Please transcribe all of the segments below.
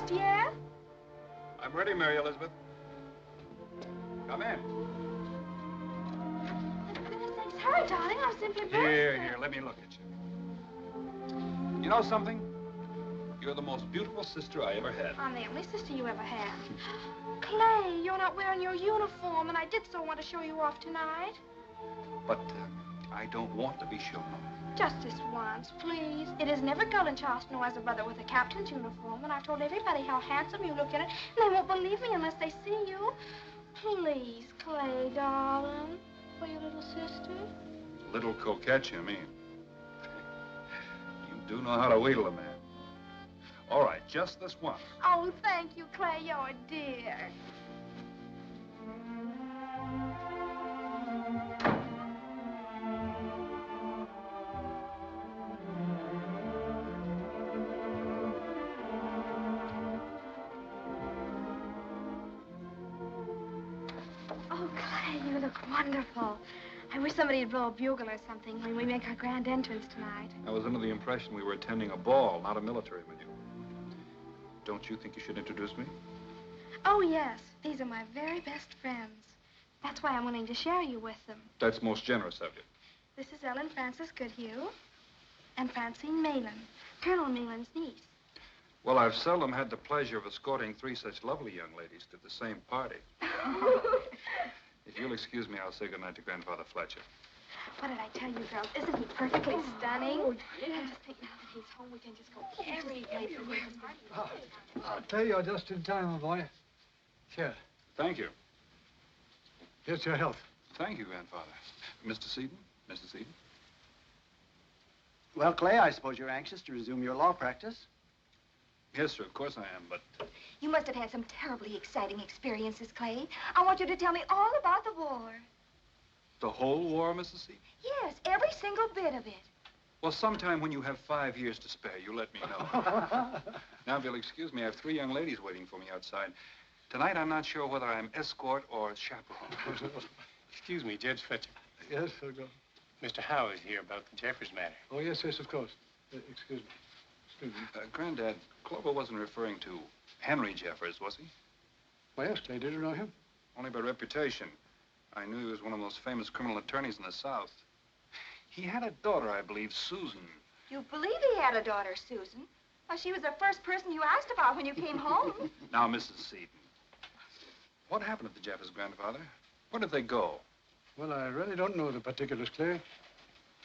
dressed yet? I'm ready, Mary Elizabeth. Come in. For goodness sakes, hurry, darling. I'm simply bursting. Here, let me look at you. You know something? You're the most beautiful sister I ever had. I'm the only sister you ever had. Clay, you're not wearing your uniform, and I did so want to show you off tonight. But I don't want to be shown off. Just this once, please. It isn't every girl in Charleston who has a brother with a captain's uniform, and I've told everybody how handsome you look in it, and they won't believe me unless they see you. Please, Clay, darling, for your little sister. Little coquette, you mean? You do know how to wheedle a man. All right, just this once. Oh, thank you, Clay. You're a dear. Oh, Clay, you look wonderful. I wish somebody would blow a bugle or something when we make our grand entrance tonight. I was under the impression we were attending a ball, not a military meeting. Don't you think you should introduce me? Oh, yes. These are my very best friends. That's why I'm willing to share you with them. That's most generous of you. This is Ellen Frances Goodhue and Francine Malin, Colonel Malin's niece. Well, I've seldom had the pleasure of escorting three such lovely young ladies to the same party. If you'll excuse me, I'll say goodnight to Grandfather Fletcher. What did I tell you, girls? Isn't he perfectly stunning? Oh, yeah. I just think now that he's home, we can just go every place with him. I'll tell you, you're just in time, my boy. Here. Thank you. Here's your health. Thank you, Grandfather. Mr. Seaton? Mr. Seaton? Well, Clay, I suppose you're anxious to resume your law practice. Yes, sir, of course I am, but... You must have had some terribly exciting experiences, Clay. I want you to tell me all about the war. The whole war, Mrs. Seaton? Yes, every single bit of it. Well, sometime when you have 5 years to spare, you let me know. Now, if you'll excuse me, I have 3 young ladies waiting for me outside. Tonight, I'm not sure whether I'm escort or chaperone. Excuse me, Judge Fletcher. Yes, sir, go. Mr. Howe is here about the Jeffers matter. Oh, yes, yes, of course. Excuse me. Excuse me. Granddad, Clover wasn't referring to Henry Jeffers, was he? Why, yes, Clay, did you know him? Only by reputation. I knew he was one of the most famous criminal attorneys in the South. He had a daughter, I believe, Susan. You believe he had a daughter, Susan? Why, she was the first person you asked about when you came home. Now, Mrs. Seaton, what happened to the Jeffers, Grandfather? Where did they go? Well, I really don't know the particulars, Clay.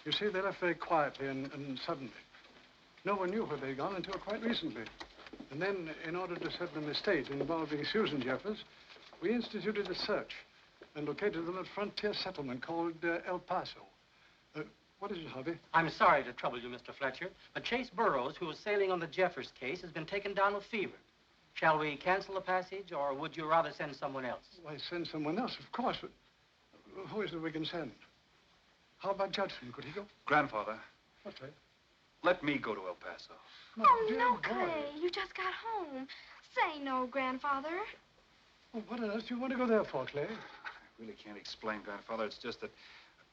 You see, they left very quietly and suddenly. No one knew where they'd gone until quite recently. And then, in order to settle an estate involving Susan Jeffers, we instituted a search and located them at a frontier settlement called El Paso. What is it, Harvey? I'm sorry to trouble you, Mr. Fletcher, but Chase Burroughs, who was sailing on the Jeffers case, has been taken down with fever. Shall we cancel the passage, or would you rather send someone else? Why, send someone else, of course. But who is it we can send? How about Judson? Could he go? Grandfather. What's that? Let me go to El Paso. Oh, no, Clay. You just got home. Say no, Grandfather. Well, what on earth do you want to go there for, Clay? I really can't explain, Grandfather. It's just that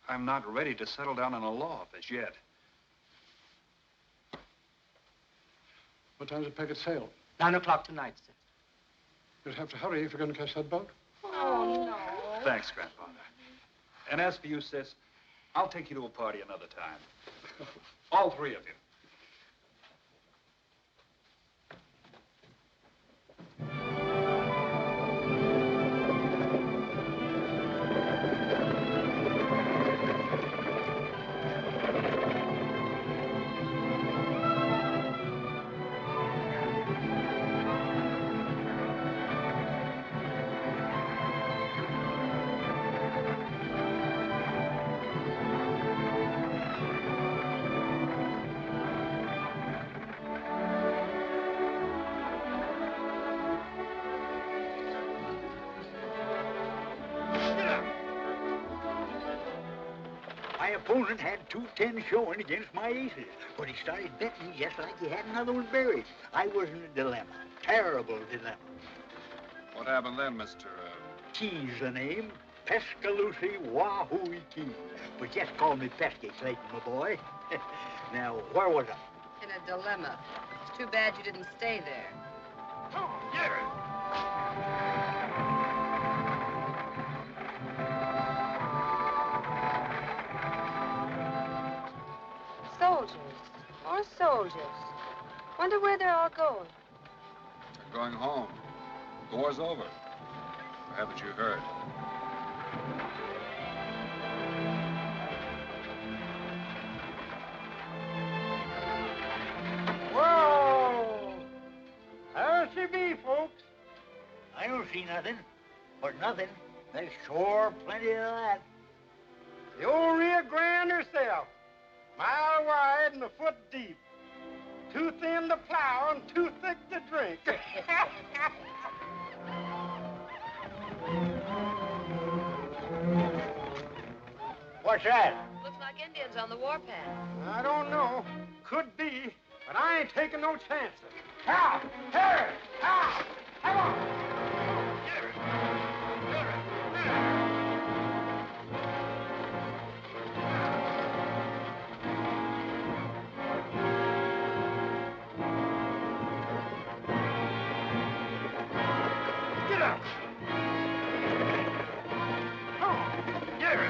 I'm not ready to settle down in a law office yet. What time's the packet sail? 9 o'clock tonight, sir. You'll have to hurry if you're going to catch that boat. Oh, no. Thanks, Grandfather. And as for you, sis, I'll take you to a party another time. All 3 of you. My opponent had 2-10 showing against my aces, but he started betting just like he had another one buried. I was in a dilemma, terrible dilemma. What happened then, Mr. Key's the name, Pescaloosa Wahoo Key. But just call me Pesky, Clayton, my boy. Now, where was I? In a dilemma. It's too bad you didn't stay there. Soldiers. More soldiers. Wonder where they're all going. They're going home. The war's over. Or haven't you heard? Whoa! How she be, folks? I don't see nothing. But nothing. There's sure plenty of that. The old Rio Grande herself. Mile wide and a foot deep. Too thin to plow and too thick to drink. What's that? Looks like Indians on the warpath. I don't know. Could be, but I ain't taking no chances. Now, hurry! Now, come on! Get up! Come on! Get it!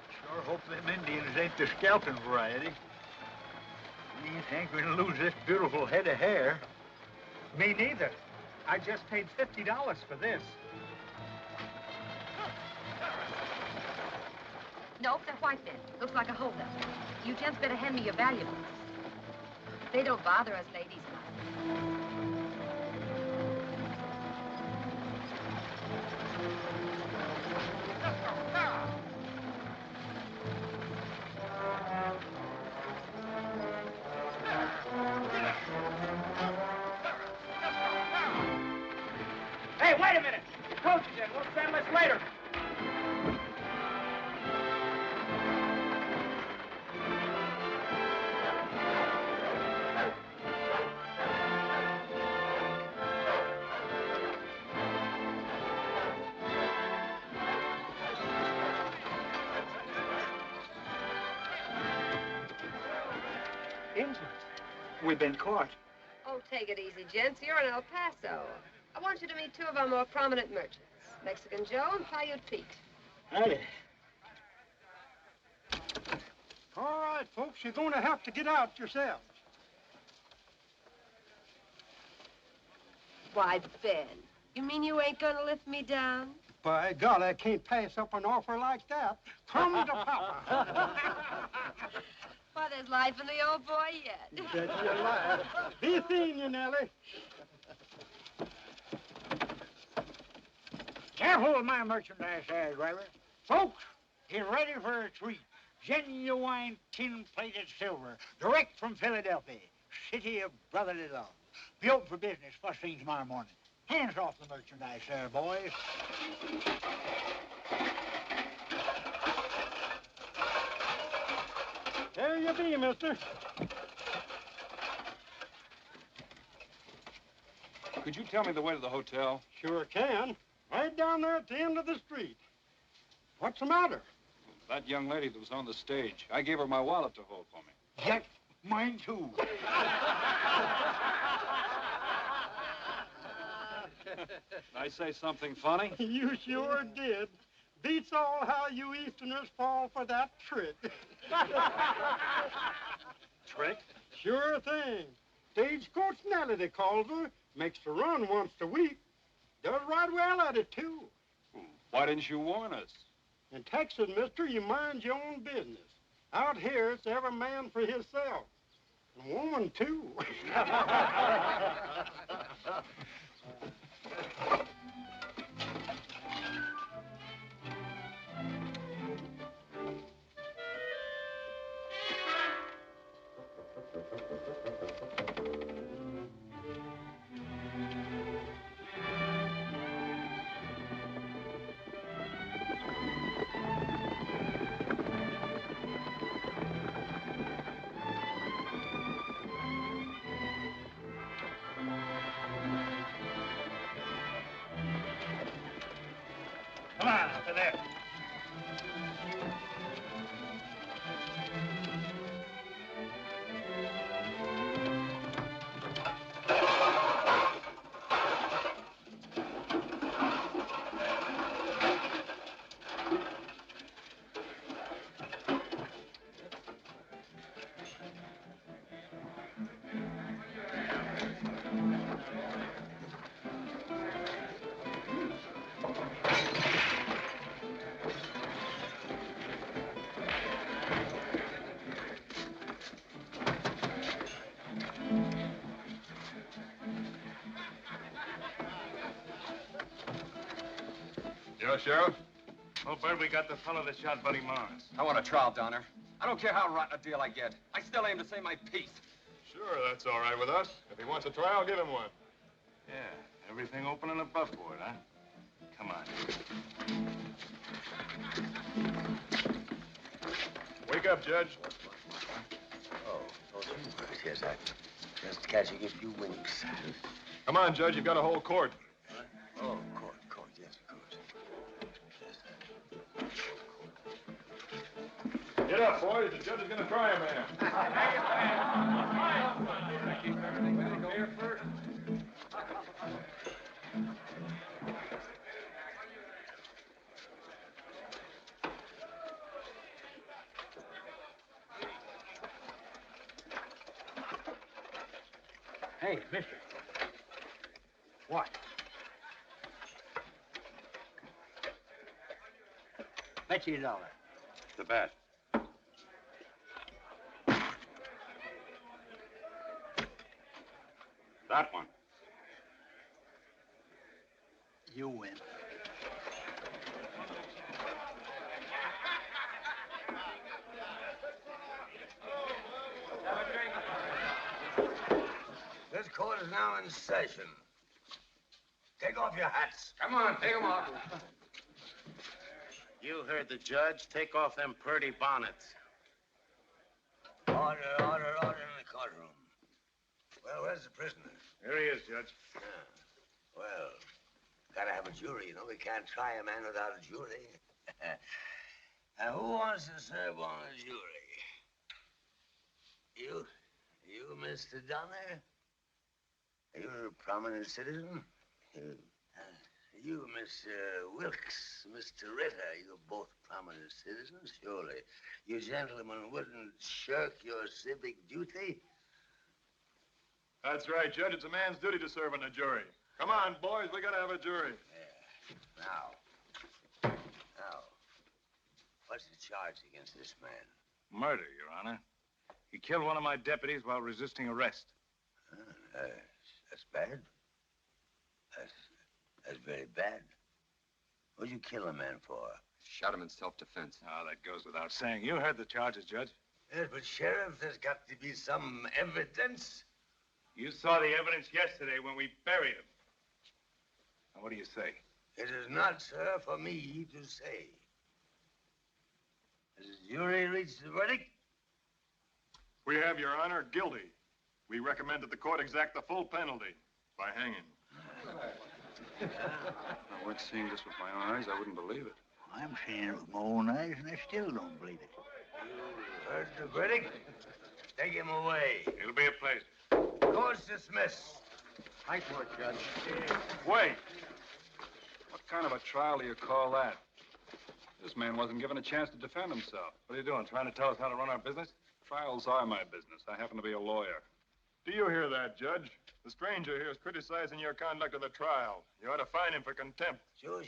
Sure hope them Indians ain't the scalping variety. We ain't hankering to lose this beautiful head of hair. Me neither. I just paid $50 for this. Nope, they're white men. Looks like a holdup. You gents better hand me your valuables. They don't bother us ladies much. Hey, wait a minute. The coach is in. We'll stand much later. Indians. We've been caught. Oh, take it easy, gents. You're in El Paso. I want you to meet two of our more prominent merchants, Mexican Joe and Paiute Pete. Howdy. All right, folks, you're going to have to get out yourselves. Why, Ben, you mean you ain't gonna lift me down? By God, I can't pass up an offer like that. Come to Papa. Why, there's life in the old boy yet. That's your life. Be seeing you, Nellie. Careful with my merchandise there, driver. Folks, get ready for a treat. Genuine tin-plated silver, direct from Philadelphia, city of brotherly love. Be open for business first thing tomorrow morning. Hands off the merchandise there, boys. There you be, mister. Could you tell me the way to the hotel? Sure can. Right down there at the end of the street. What's the matter? That young lady that was on the stage. I gave her my wallet to hold for me. Yep, mine too. I say something funny? You sure did. Beats all how you Easterners fall for that trick. Trick? Sure thing. Stagecoach Nellie, they calls her. Makes the run once a week. Does right well at it, too. Why didn't you warn us? In Texas, mister, you mind your own business. Out here, it's every man for himself. And woman, too. there. Yo, Sheriff? Oh, Bert, we got the fellow that shot Buddy Mars. I want a trial, Donner. I don't care how rotten a deal I get. I still aim to say my piece. Sure, that's all right with us. If he wants a trial, give him one. Yeah, everything open and above board, huh? Come on. Wake up, Judge. Oh, yes, I just catching a few winks. Come on, Judge, you've got a whole court. Oh, court, yes, of course. Get up, boys. The judge is going to try a man. Keep everything legal here first. Hey, mister. What? Bet you $1. The bat. That one. You win. This court is now in session. Take off your hats. Come on, take them off. You heard the judge. Take off them purty bonnets. Order in the courtroom. Well, where's the prisoner? Here he is, Judge. Well, gotta have a jury, you know. We can't try a man without a jury. Now, who wants to serve on a jury? You, Mr. Donner? You're a prominent citizen. You, Miss Wilkes, Mr. Ritter, you're both prominent citizens, surely. You gentlemen wouldn't shirk your civic duty? That's right, Judge. It's a man's duty to serve on a jury. Come on, boys. We got to have a jury. Yeah. Now, what's the charge against this man? Murder, Your Honor. He killed one of my deputies while resisting arrest. That's bad. That's very bad. What'd you kill a man for? Shot him in self-defense. Oh, that goes without saying. You heard the charges, Judge. Yes, but Sheriff, there's got to be some evidence. You saw the evidence yesterday when we buried him. Now, what do you say? It is not, sir, for me to say. Has the jury reached the verdict? We have, Your Honor, guilty. We recommend that the court exact the full penalty by hanging. If I weren't seeing this with my own eyes, I wouldn't believe it. I'm seeing it with my own eyes, and I still don't believe it. You heard the verdict? Take him away. It'll be a pleasure. Court's dismissed. Nice work, Judge. Wait. What kind of a trial do you call that? This man wasn't given a chance to defend himself. What are you doing, trying to tell us how to run our business? Trials are my business. I happen to be a lawyer. Do you hear that, Judge? The stranger here is criticizing your conduct of the trial. You ought to fine him for contempt. Sure,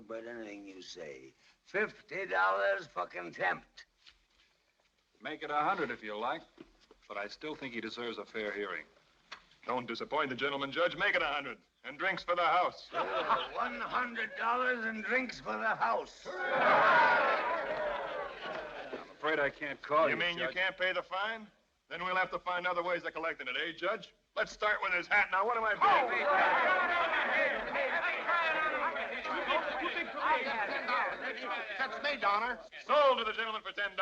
but anything you say. $50 for contempt. Make it 100 if you like, but I still think he deserves a fair hearing. Don't disappoint the gentleman, Judge. Make it 100. And drinks for the house. $100 and drinks for the house. I'm afraid I can't call you, You mean Judge. you can't pay the fine? Then we'll have to find other ways of collecting it, eh, Judge? Let's start with his hat. Now, what am I doing? That's me, Donner. Sold to the gentleman for $10.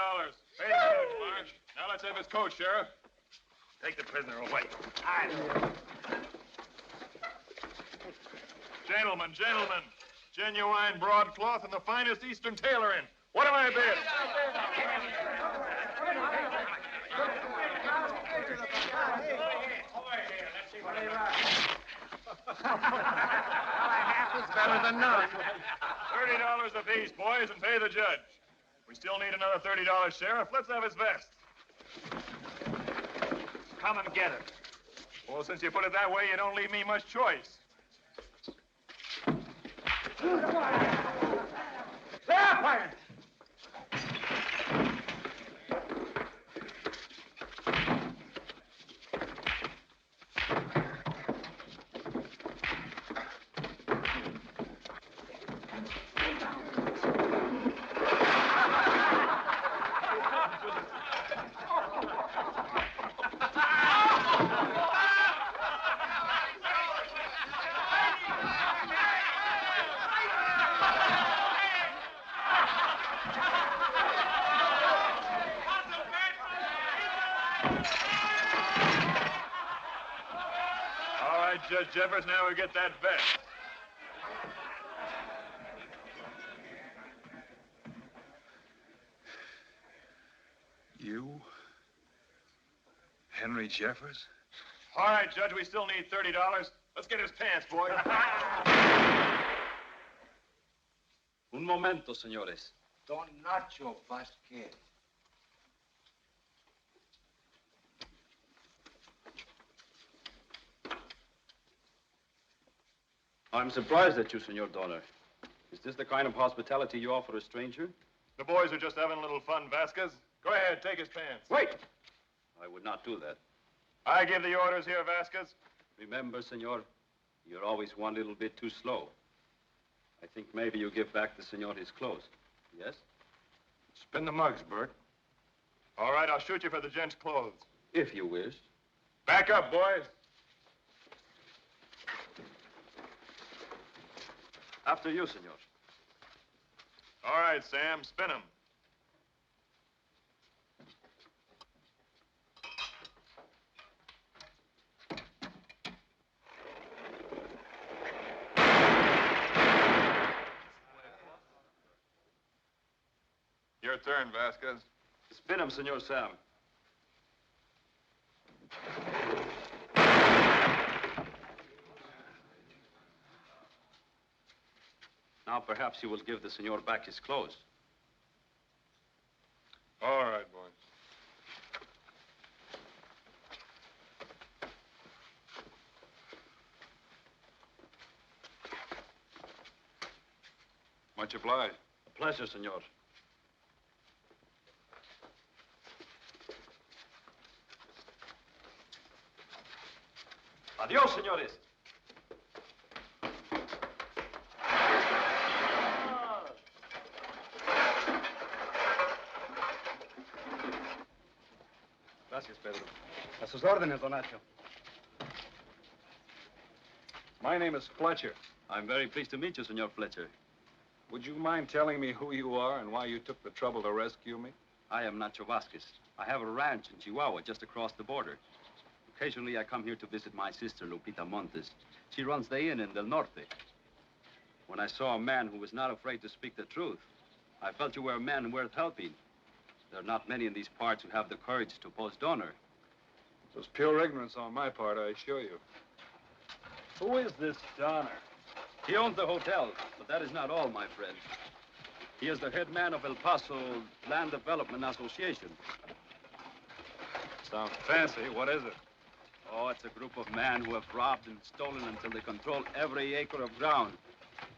Pay the judge, Marsh. Now let's have his coat, Sheriff. Take the prisoner away. Gentlemen, Genuine broadcloth and the finest Eastern tailoring. What am I bid? Half is better than none. $30 apiece, boys, and pay the judge. We still need another $30, Sheriff. Let's have his vest. Come and get it. Well, since you put it that way, you don't leave me much choice. There, Payne! All right, Judge Jeffers, now we get that vest. You? Henry Jeffers? All right, Judge, we still need $30. Let's get his pants, boy. Un momento, señores. Don Nacho Vasquez. I'm surprised at you, Senor Donner. Is this the kind of hospitality you offer a stranger? The boys are just having a little fun, Vasquez. Go ahead, take his pants. Wait! I would not do that. I give the orders here, Vasquez. Remember, senor, you're always one little bit too slow. I think maybe you give back the senor his clothes. Yes? Spin the mugs, Bert. All right, I'll shoot you for the gent's clothes. If you wish. Back up, boys. After you, senor. All right, Sam, spin him. Your turn, Vasquez. Spin him, Senor Sam. Now perhaps you will give the senor back his clothes. All right, boys. Much obliged. A pleasure, senor. Adios, senores. Gracias, Pedro. A sus órdenes, don Nacho. My name is Fletcher. I'm very pleased to meet you, Senor Fletcher. Would you mind telling me who you are and why you took the trouble to rescue me? I am Nacho Vasquez. I have a ranch in Chihuahua just across the border. Occasionally, I come here to visit my sister, Lupita Montes. She runs the inn in Del Norte. When I saw a man who was not afraid to speak the truth, I felt you were a man worth helping. There are not many in these parts who have the courage to oppose Donner. It was pure ignorance on my part, I assure you. Who is this Donner? He owns the hotel, but that is not all, my friend. He is the head man of El Paso Land Development Association. Sounds fancy. What is it? Oh, it's a group of men who have robbed and stolen until they control every acre of ground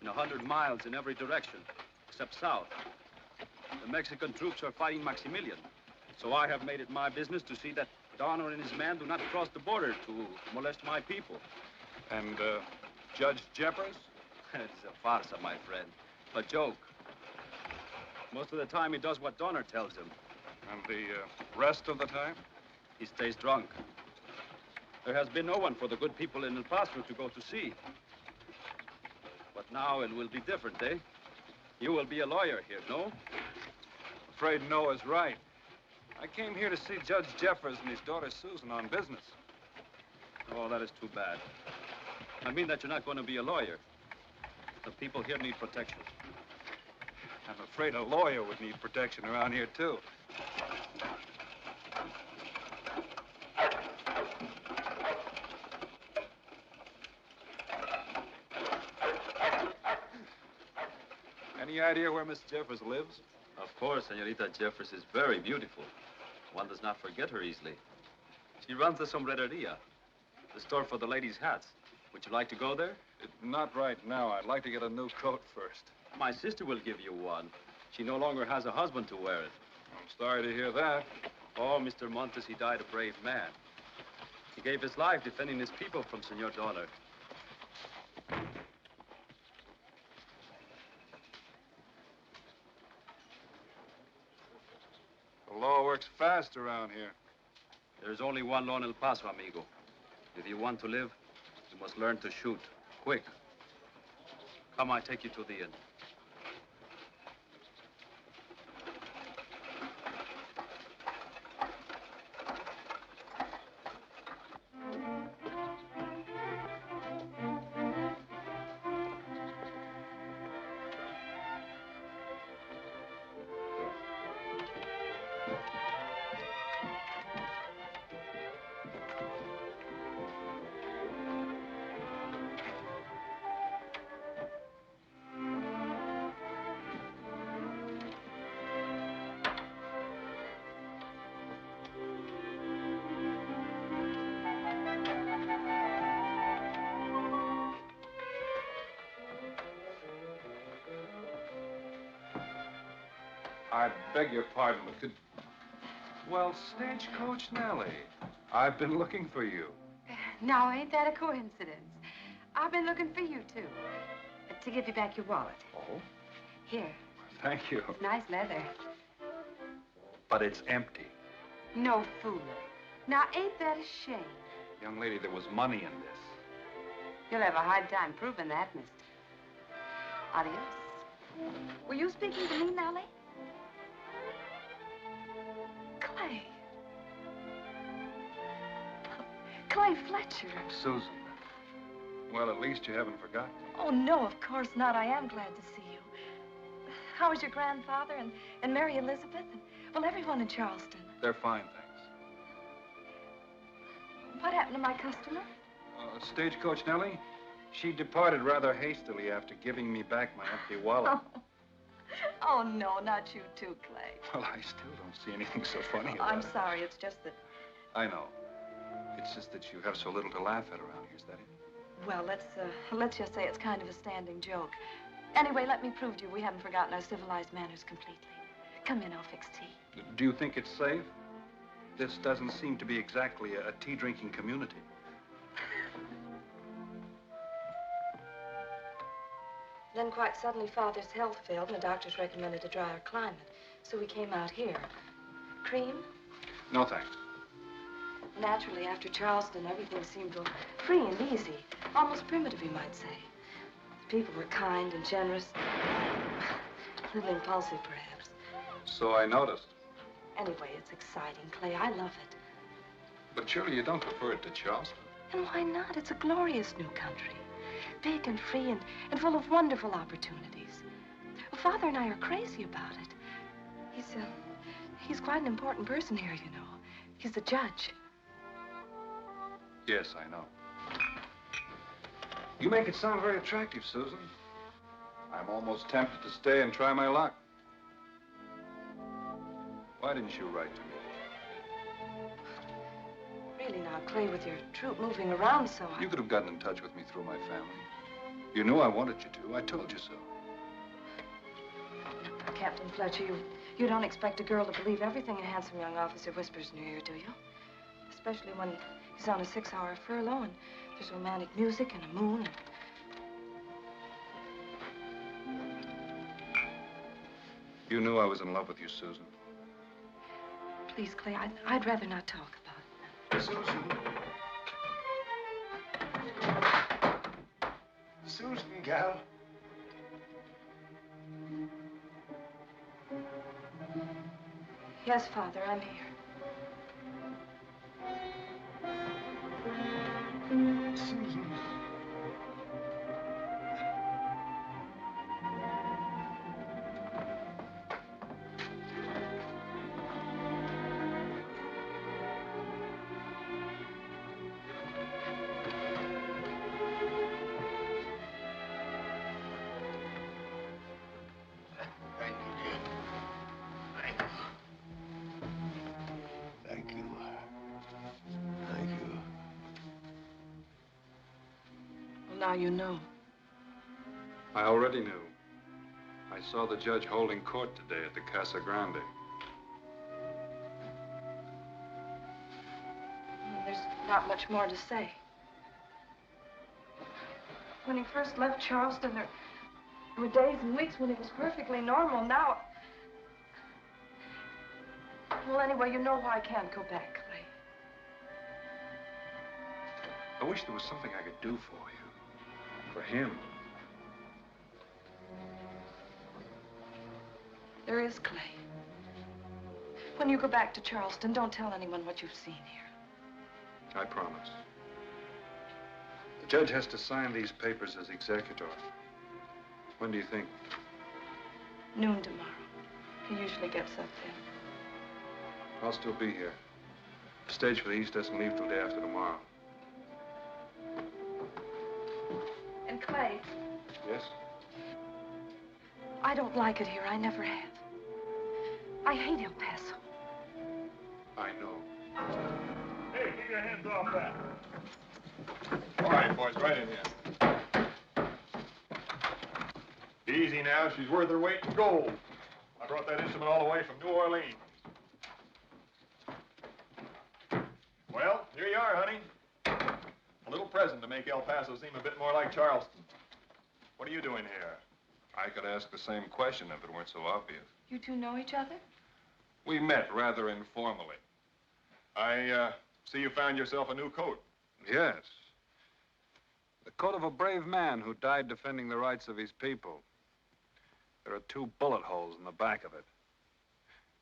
in 100 miles in every direction, except south. The Mexican troops are fighting Maximilian, so I have made it my business to see that Donner and his men do not cross the border to molest my people. And, Judge Jeffers? It's a farce, my friend. A joke. Most of the time, he does what Donner tells him. And the rest of the time? He stays drunk. There has been no one for the good people in El Paso to go to see. But now it will be different, eh? You will be a lawyer here, no? Afraid no is right. I came here to see Judge Jeffers and his daughter Susan on business. Oh, that is too bad. I mean that you're not going to be a lawyer. The people here need protection. I'm afraid a lawyer would need protection around here, too. Any idea where Miss Jeffers lives? Of course, Senorita Jeffers is very beautiful. One does not forget her easily. She runs the sombrereria, the store for the ladies' hats. Would you like to go there? Not right now. I'd like to get a new coat first. My sister will give you one. She no longer has a husband to wear it. I'm sorry to hear that. Oh, Mr. Montes, he died a brave man. He gave his life defending his people from Senor Donner. The law works fast around here. There's only one law in El Paso, amigo. If you want to live, you must learn to shoot. Quick. Come, I take you to the inn. I beg your pardon, but could... Well, Stagecoach Nellie, I've been looking for you. Now, ain't that a coincidence? I've been looking for you, too. To give you back your wallet. Oh? Here. Thank you. It's nice leather. But it's empty. No fooling. Now, ain't that a shame? Young lady, there was money in this. You'll have a hard time proving that, mister. Adios. Were you speaking to me, Nellie? Clay. Clay Fletcher. Susan. Well, at least you haven't forgotten. Oh, no, of course not. I am glad to see you. How is your grandfather and Mary Elizabeth? And, well, everyone in Charleston. They're fine, thanks. What happened to my customer? Stagecoach Nellie, she departed rather hastily after giving me back my empty wallet. Oh, no, not you too, Clay. Well, I still don't see anything so funny about I'm it. sorry. It's just that... I know. It's just that you have so little to laugh at around here, is that it? Well, let's just say it's kind of a standing joke. Anyway, let me prove to you we haven't forgotten our civilized manners completely. Come in, I'll fix tea. Do you think it's safe? This doesn't seem to be exactly a tea-drinking community. Then quite suddenly, Father's health failed, and the doctors recommended a drier climate. So we came out here. Cream? No, thanks. Naturally, after Charleston, everything seemed free and easy. Almost primitive, you might say. The people were kind and generous. A little impulsive, perhaps. So I noticed. Anyway, it's exciting, Clay. I love it. But surely you don't prefer it to Charleston. And why not? It's a glorious new country. Big and free and full of wonderful opportunities. Well, Father and I are crazy about it. He's quite an important person here, you know. He's the judge. Yes, I know. You make it sound very attractive, Susan. I'm almost tempted to stay and try my luck. Why didn't you write to me? Really now, Clay, with your troop moving around so... You could have gotten in touch with me through my family. You knew I wanted you to. I told you so. Now, Captain Fletcher, you don't expect a girl to believe everything a handsome young officer whispers in your ear, do you? Especially when he's on a 6-hour furlough and there's romantic music and a moon and... You knew I was in love with you, Susan. Please, Clay, I'd rather not talk about it. Susan. Susan, gal. Yes, Father, I'm here. Susan. Now you know. I already knew. I saw the judge holding court today at the Casa Grande. Well, there's not much more to say. When he first left Charleston, there were days and weeks when he was perfectly normal. Now... Well, anyway, you know why I can't go back, Clay. I wish there was something I could do for you. For him. There is, Clay. When you go back to Charleston, don't tell anyone what you've seen here. I promise. The judge has to sign these papers as executor. When do you think? Noon tomorrow. He usually gets up then. I'll still be here. The stage for the East doesn't leave till day after tomorrow. And Clay, Yes? I don't like it here. I never have. I hate El Paso. I know. Hey, keep your hands off that. All right, boys, right in here. Easy now. She's worth her weight in gold. I brought that instrument all the way from New Orleans. Well, here you are, honey. A little present to make El Paso seem a bit more like Charleston. What are you doing here? I could ask the same question if it weren't so obvious. You two know each other? We met rather informally. I see you found yourself a new coat. Yes. The coat of a brave man who died defending the rights of his people. There are 2 bullet holes in the back of it.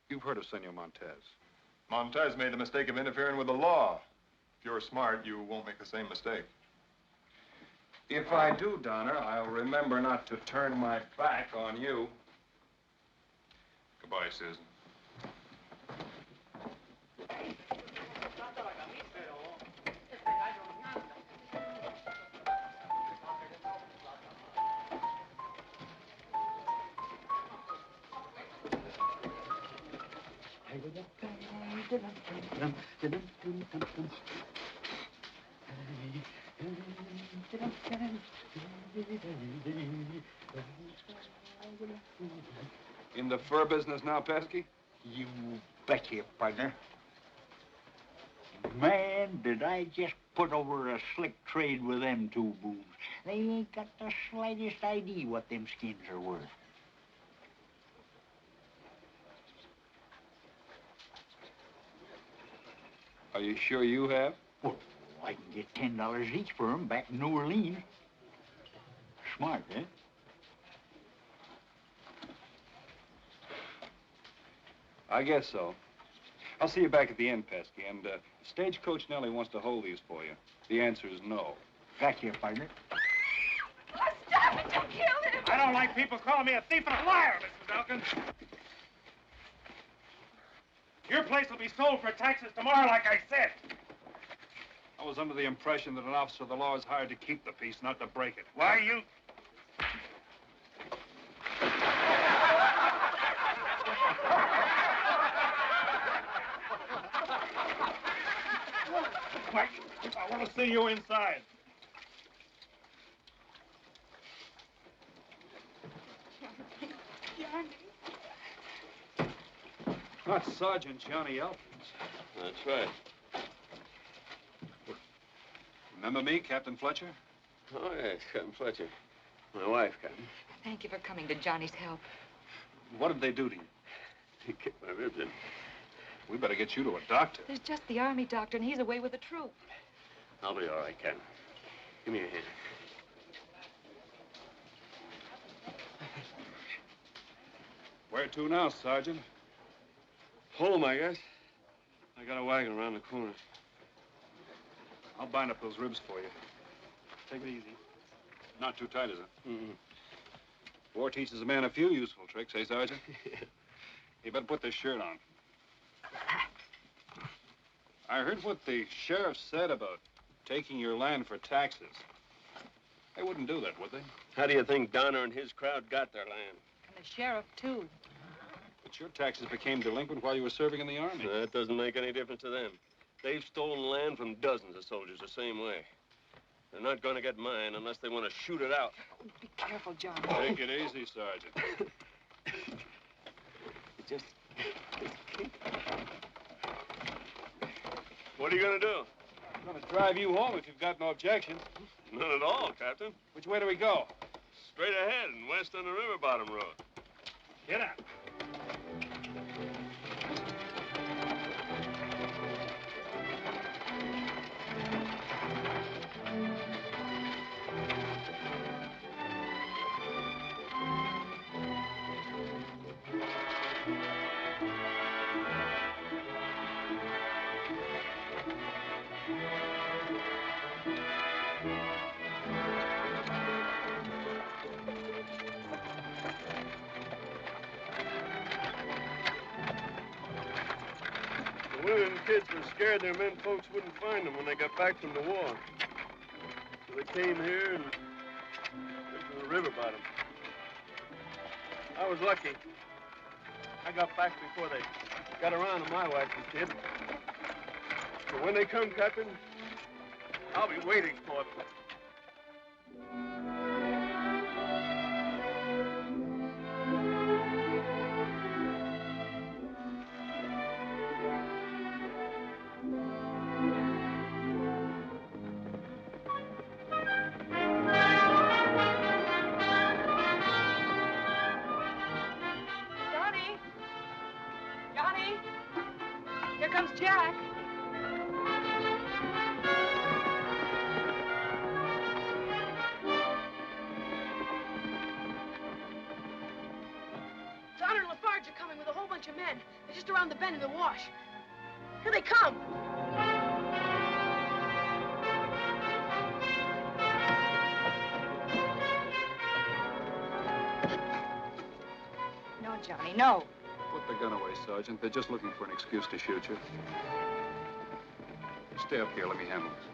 You've heard of Senor Montez. Montez made the mistake of interfering with the law. If you're smart, you won't make the same mistake. If I do, Donner, I'll remember not to turn my back on you. Goodbye, Susan. In the fur business now, Pesky? You betcha, partner. Man, did I just put over a slick trade with them 2 boos. They ain't got the slightest idea what them skins are worth. Are you sure you have? Well, I can get $10 each for 'em back in New Orleans. Smart, eh? I guess so. I'll see you back at the end, Pesky. And Stagecoach Nellie wants to hold these for you. The answer is no. Gotcha, partner. Oh, stop it! Don't kill him! I don't like people calling me a thief and a liar, Mrs. Elkins. Your place will be sold for taxes tomorrow, like I said. I was under the impression that an officer of the law is hired to keep the peace, not to break it. Why, you... Mike, I want to see you inside. Not Sergeant Johnny Elkins. That's right. Remember me, Captain Fletcher? Oh, yes, Captain Fletcher. My wife, Captain. Thank you for coming to Johnny's help. What did they do to you? He kicked my ribs in. We better get you to a doctor. There's just the army doctor, and he's away with the troop. I'll be all right, Captain. Give me your hand. Where to now, Sergeant? Home, I guess. I got a wagon around the corner. I'll bind up those ribs for you. Take it easy. Not too tight, is it? Mm-mm. War teaches a man a few useful tricks, eh, Sergeant? You better put this shirt on. I heard what the sheriff said about taking your land for taxes. They wouldn't do that, would they? How do you think Donner and his crowd got their land? And the sheriff, too. But your taxes became delinquent while you were serving in the army. That doesn't make any difference to them. They've stolen land from dozens of soldiers the same way. They're not going to get mine unless they want to shoot it out. Be careful, Johnny. Take it easy, Sergeant. Just keep. What are you going to do? I'm going to drive you home if you've got no objection. None at all, Captain. Which way do we go? Straight ahead and west on the river bottom road. Get out. The women and kids were scared their men folks wouldn't find them when they got back from the war. So they came here and went to the river bottom. I was lucky. I got back before they got around to my wife and kid. So when they come, Captain, I'll be waiting for them. Johnny! Johnny! Here comes Jack. Donner and Lafarge are coming with a whole bunch of men. They're just around the bend in the wash. Here they come. No, Johnny, no. Put the gun away, Sergeant. They're just looking for an excuse to shoot you. Stay up here. Let me handle this.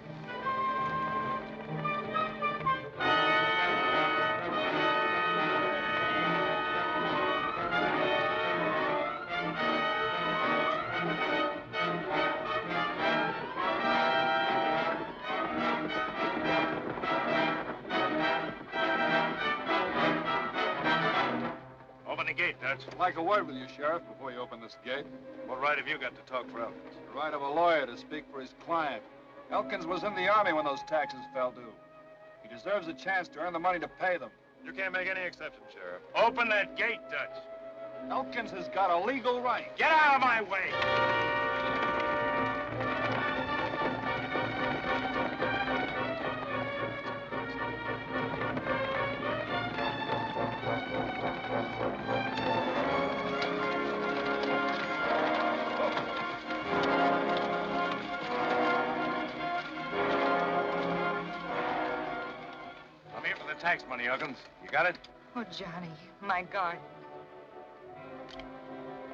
Open the gate, Dutch. I'd like a word with you, Sheriff, before you open this gate. What right have you got to talk for Elkins? The right of a lawyer to speak for his client. Elkins was in the Army when those taxes fell due. He deserves a chance to earn the money to pay them. You can't make any exceptions, Sheriff. Open that gate, Dutch. Elkins has got a legal right. Get out of my way! I'm here for the tax money, Elkins. You got it? Oh, Johnny, my God.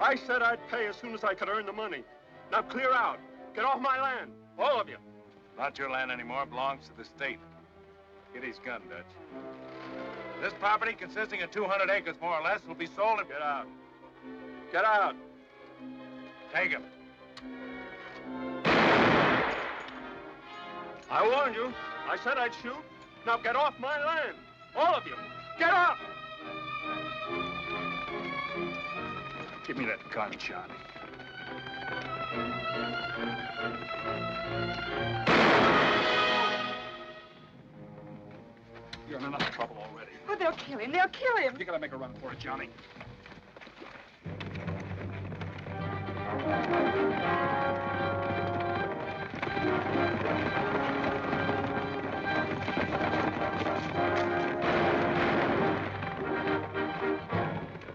I said I'd pay as soon as I could earn the money. Now clear out. Get off my land. All of you. Not your land anymore. It belongs to the state. Get his gun, Dutch. This property, consisting of 200 acres more or less, will be sold and... Get out. Get out. Take him. I warned you. I said I'd shoot. Now get off my land. All of you. Get up! Give me that gun, Johnny. You're in enough trouble already. Oh, they'll kill him. They'll kill him. You gotta make a run for it, Johnny.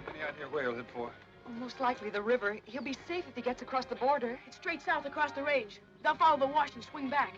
Any idea where he'll head for? Oh, most likely the river. He'll be safe if he gets across the border. It's straight south across the range. They'll follow the wash and swing back.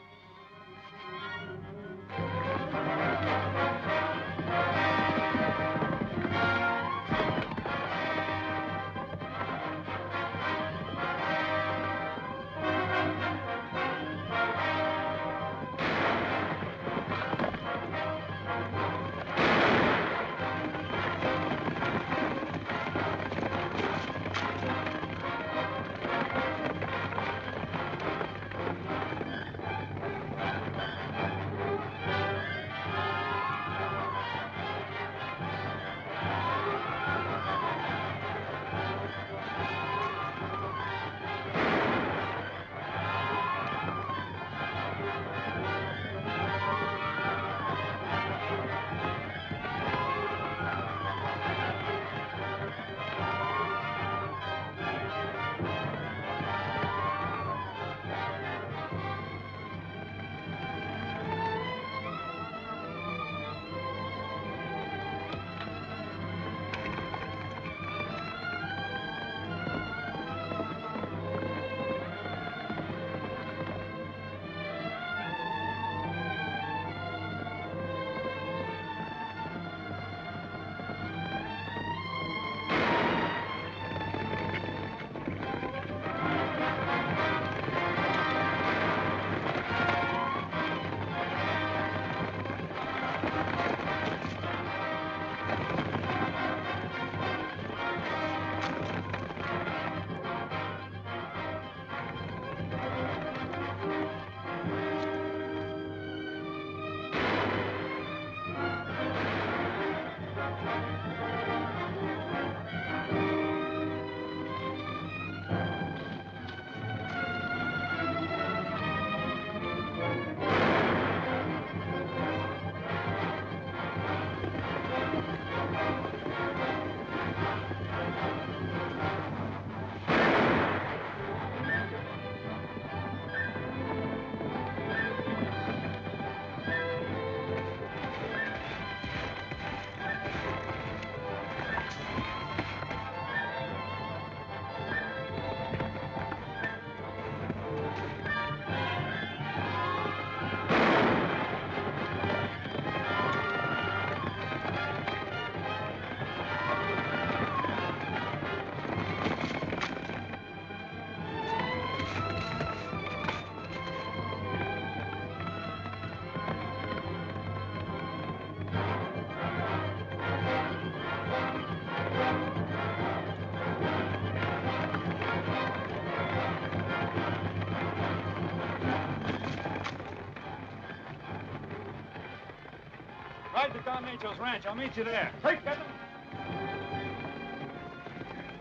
Ride to Don Nacho's ranch. I'll meet you there. Take that.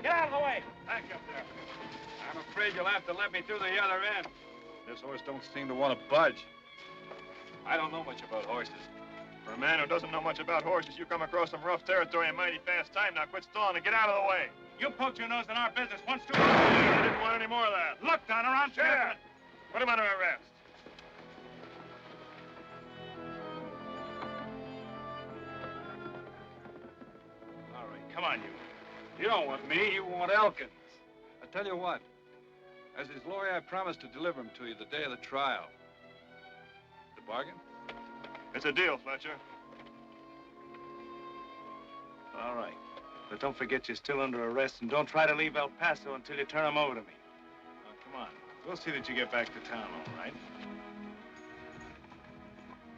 Get out of the way. Back up there. I'm afraid you'll have to let me through the other end. This horse don't seem to want to budge. I don't know much about horses. For a man who doesn't know much about horses, you come across some rough territory in mighty fast time. Now quit stalling and get out of the way. You poked your nose in our business once too. I didn't want any more of that. Look, Donner, I'm Sheriff. Put him under arrest. All right, come on, you. You don't want me, you want Elkins. I tell you what, as his lawyer, I promised to deliver him to you the day of the trial. The bargain? It's a deal, Fletcher. All right. But don't forget you're still under arrest, and don't try to leave El Paso until you turn him over to me. Now, come on. We'll see that you get back to town, all right?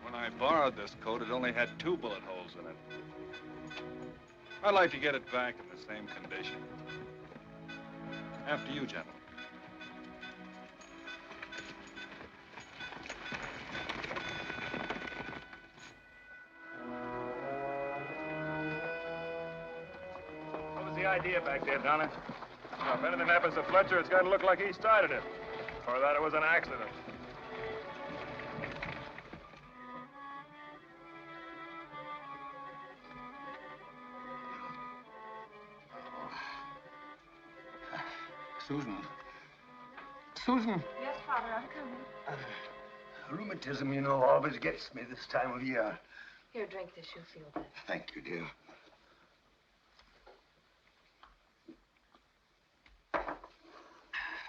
When I borrowed this coat, it only had 2 bullet holes in it. I'd like to get it back in the same condition. After you, gentlemen. What was the idea back there, Donner? Now, if anything happens to Fletcher, it's got to look like he started it. Or that it was an accident. Susan. Susan. Yes, Father, I'm coming. Rheumatism, you know, always gets me this time of year. Here, drink this. You'll feel better. Thank you, dear.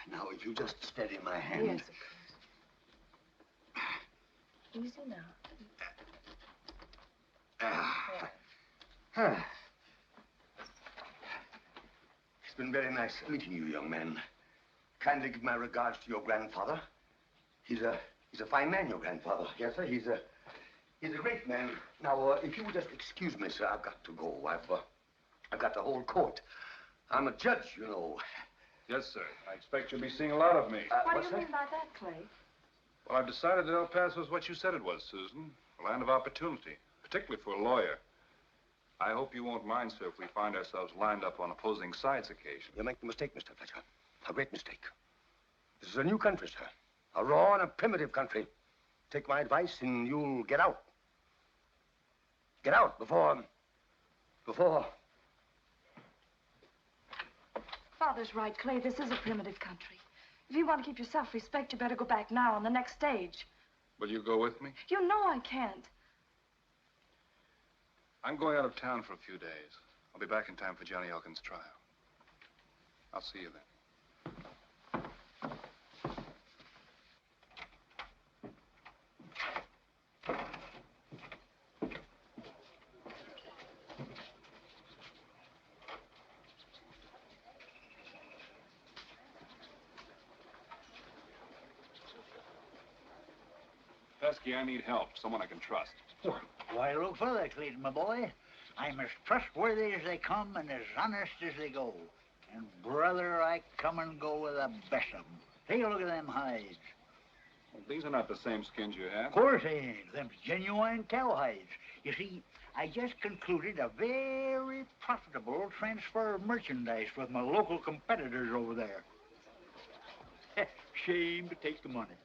Now, if you just steady my hand. Yes, of course. Easy now. It's been very nice meeting you, young man. Kindly give my regards to your grandfather. He's a fine man, your grandfather. Yes, sir. He's a great man. Now, if you would just excuse me, sir, I've got to go. I've got the whole court. I'm a judge, you know. Yes, sir. I expect you'll be seeing a lot of me. What do you mean by that, Clay? Well, I've decided that El Paso is what you said it was, Susan. A land of opportunity, particularly for a lawyer. I hope you won't mind, sir, if we find ourselves lined up on opposing sides occasionally. You make the mistake, Mr. Fletcher. A great mistake. This is a new country, sir. A raw and a primitive country. Take my advice and you'll get out. Get out before... Father's right, Clay. This is a primitive country. If you want to keep your self-respect, you better go back now on the next stage. Will you go with me? You know I can't. I'm going out of town for a few days. I'll be back in time for Johnny Elkins' trial. I'll see you then. Pesky, I need help. Someone I can trust. Why, look further, Clayton, my boy. I'm as trustworthy as they come and as honest as they go. And, brother, I come and go with the best of them. Take a look at them hides. Well, these are not the same skins you have. Of course they ain't. Them's genuine cow hides. You see, I just concluded a very profitable transfer of merchandise with my local competitors over there. Shame to take the money.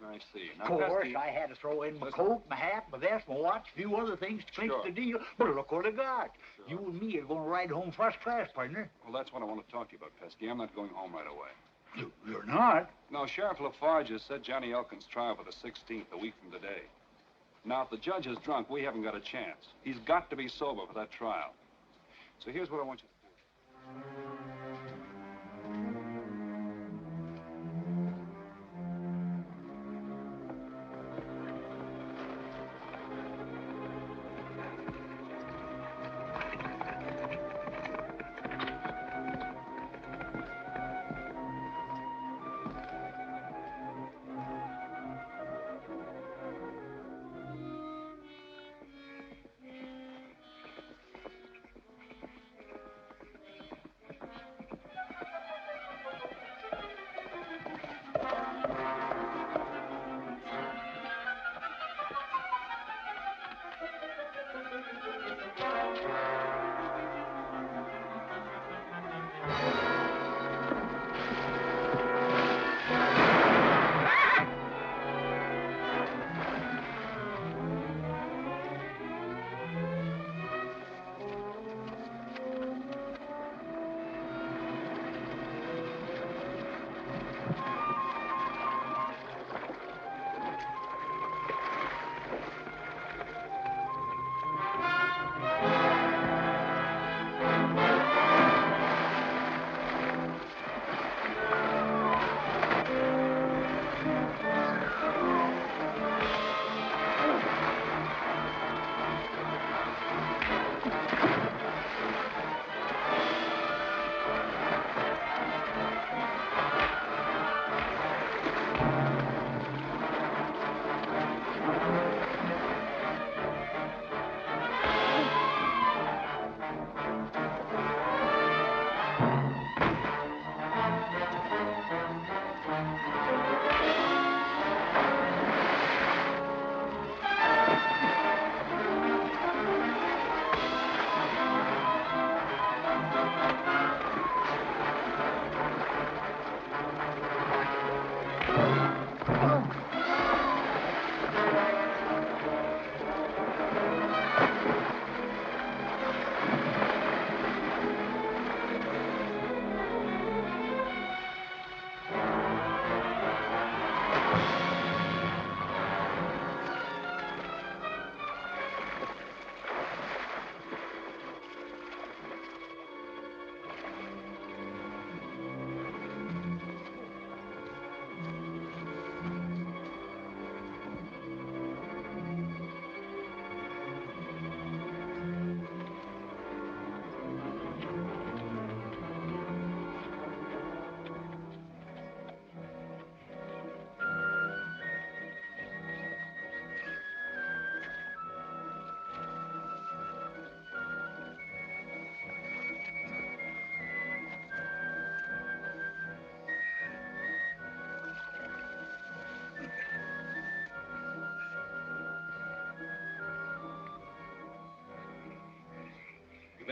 I see. Now, Of course, Pesky, I had to throw in my coat, my hat, my vest, my watch, a few other things to clinch the deal. But look what I got. Sure. You and me are going to ride home first class, partner. Well, that's what I want to talk to you about, Pesky. I'm not going home right away. You're not? No, Sheriff Lafarge has set Johnny Elkins' trial for the 16th, a week from today. Now, if the judge is drunk, we haven't got a chance. He's got to be sober for that trial. So here's what I want you to do.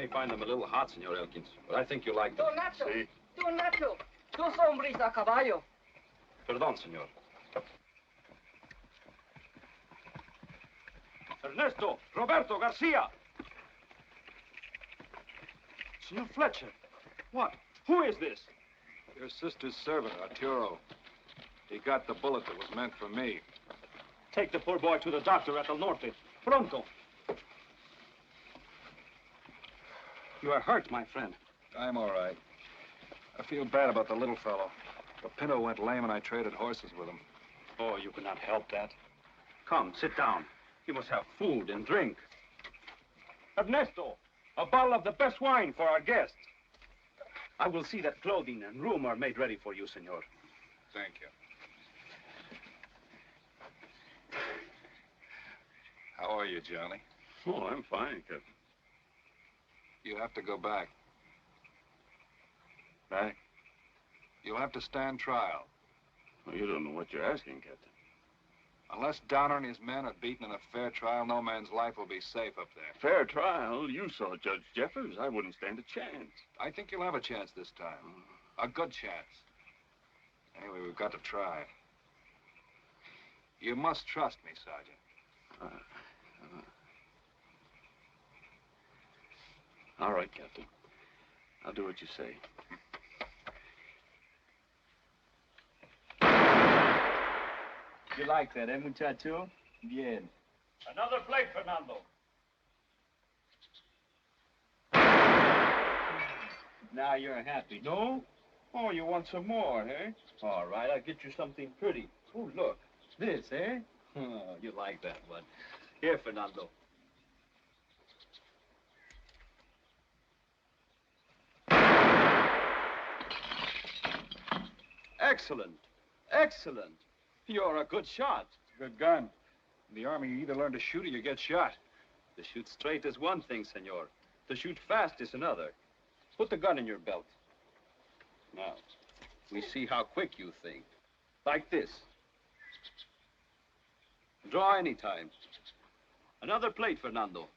may find them a little hot, Senor Elkins, but I think you'll like them. Don Nacho. See? Don Nacho. 2 hombres a caballo. Perdón, senor. Ernesto, Roberto, Garcia. Senor Fletcher. What? Who is this? Your sister's servant, Arturo. He got the bullet that was meant for me. Take the poor boy to the doctor at El Norte. Pronto. You are hurt, my friend. I'm all right. I feel bad about the little fellow. The Pinto went lame and I traded horses with him. Oh, you cannot help that. Come, sit down. You must have food and drink. Ernesto, a bottle of the best wine for our guests. I will see that clothing and room are made ready for you, senor. Thank you. How are you, Johnny? Oh, I'm fine, Captain. You have to go back. Back? You'll have to stand trial. Well, you don't know what you're asking, Captain. Unless Downer and his men are beaten in a fair trial, no man's life will be safe up there. Fair trial? You saw Judge Jeffers. I wouldn't stand a chance. I think you'll have a chance this time. A good chance. Anyway, we've got to try. You must trust me, Sergeant. All right, Captain. I'll do what you say. You like that, eh, muchacho? Bien. Another plate, Fernando. Now you're happy, no? Oh, you want some more, eh? All right, I'll get you something pretty. Oh, look. This, eh? Oh, you like that one. Here, Fernando. Excellent. Excellent. You're a good shot. Good gun. In the Army, you either learn to shoot or you get shot. To shoot straight is one thing, senor. To shoot fast is another. Put the gun in your belt. Now, we see how quick you think. Like this. Draw any time. Another plate, Fernando.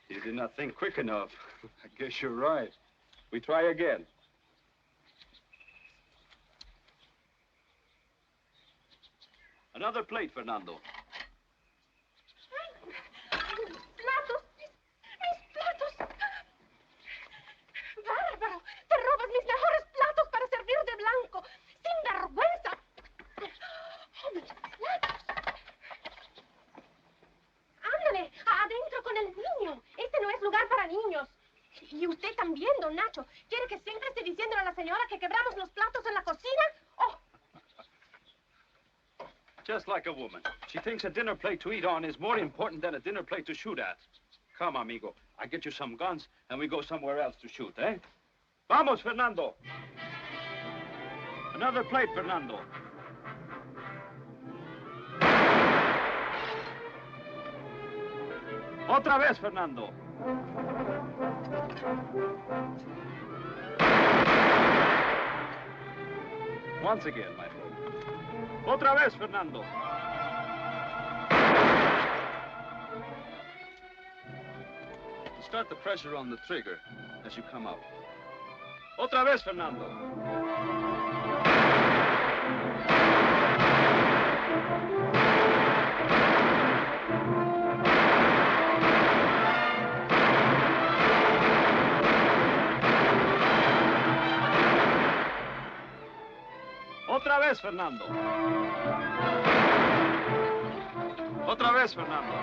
You did not think quick enough. I guess you're right. We try again. Another plate, Fernando. ¡Platos! ¡Mis platos! ¡Bárbaro! ¡Te robas mis mejores platos para servir de blanco! ¡Sin vergüenza! ¡Oh, mis platos! ¡Ándale! ¡Adentro con el niño! Este no es lugar para niños. Y usted también, don Nacho. ¿Quiere que siempre esté diciéndole a la señora que quebramos los platos en la cocina? ¡Oh! Just like a woman. She thinks a dinner plate to eat on is more important than a dinner plate to shoot at. Come, amigo. I get you some guns, and we go somewhere else to shoot, eh? Vamos, Fernando. Another plate, Fernando. Otra vez, Fernando. Once again, my friend. Otra vez, Fernando. Start the pressure on the trigger as you come out. Otra vez, Fernando. Otra vez, Fernando. Otra vez, Fernando.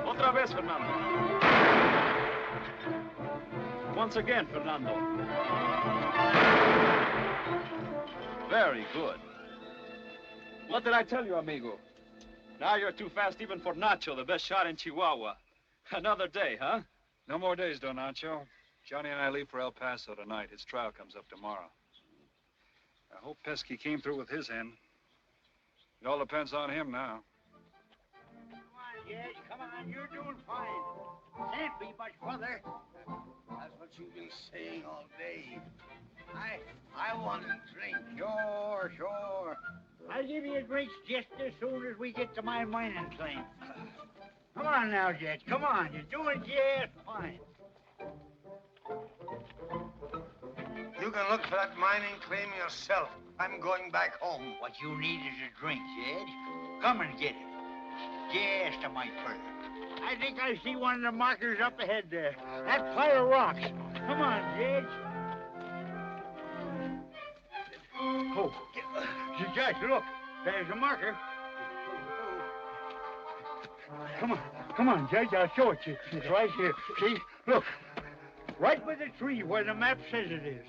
Otra vez, Fernando. Once again, Fernando. Very good. What did I tell you, amigo? Now you're too fast even for Nacho, the best shot in Chihuahua. Another day, huh? No more days, Don Nacho. Johnny and I leave for El Paso tonight. His trial comes up tomorrow. I hope Pesky came through with his end. It all depends on him now. Come on, Jed. Come on. You're doing fine. Can't be much further. That's what you've been saying all day. I want a drink. Sure, sure. I'll give you drinks just as soon as we get to my mining claim. Come on now, Jed. Come on. You're doing just fine. You can look for that mining claim yourself. I'm going back home. What you need is a drink, Jed. Come and get it. Just a mite further. I think I see one of the markers up ahead there. That pile of rocks. Come on, Jed. Oh, Judge, look. There's a marker. Come on, Judge. I'll show it to you. It's right here. See? Look. Right by the tree where the map says it is.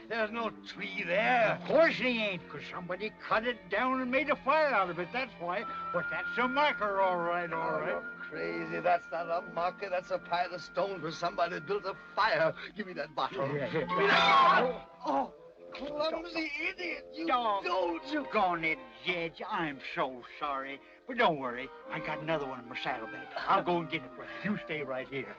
There's no tree there. Of course they ain't, because somebody cut it down and made a fire out of it. That's why. But that's a marker, all right, all right. You're crazy. That's not a marker. That's a pile of stones where somebody built a fire. Give me that bottle. Yeah. Give me that bottle. Oh, clumsy idiot. You don't. You gone it, Judge. I'm so sorry. But don't worry. I got another one in my saddlebag. I'll go and get it for you. You stay right here.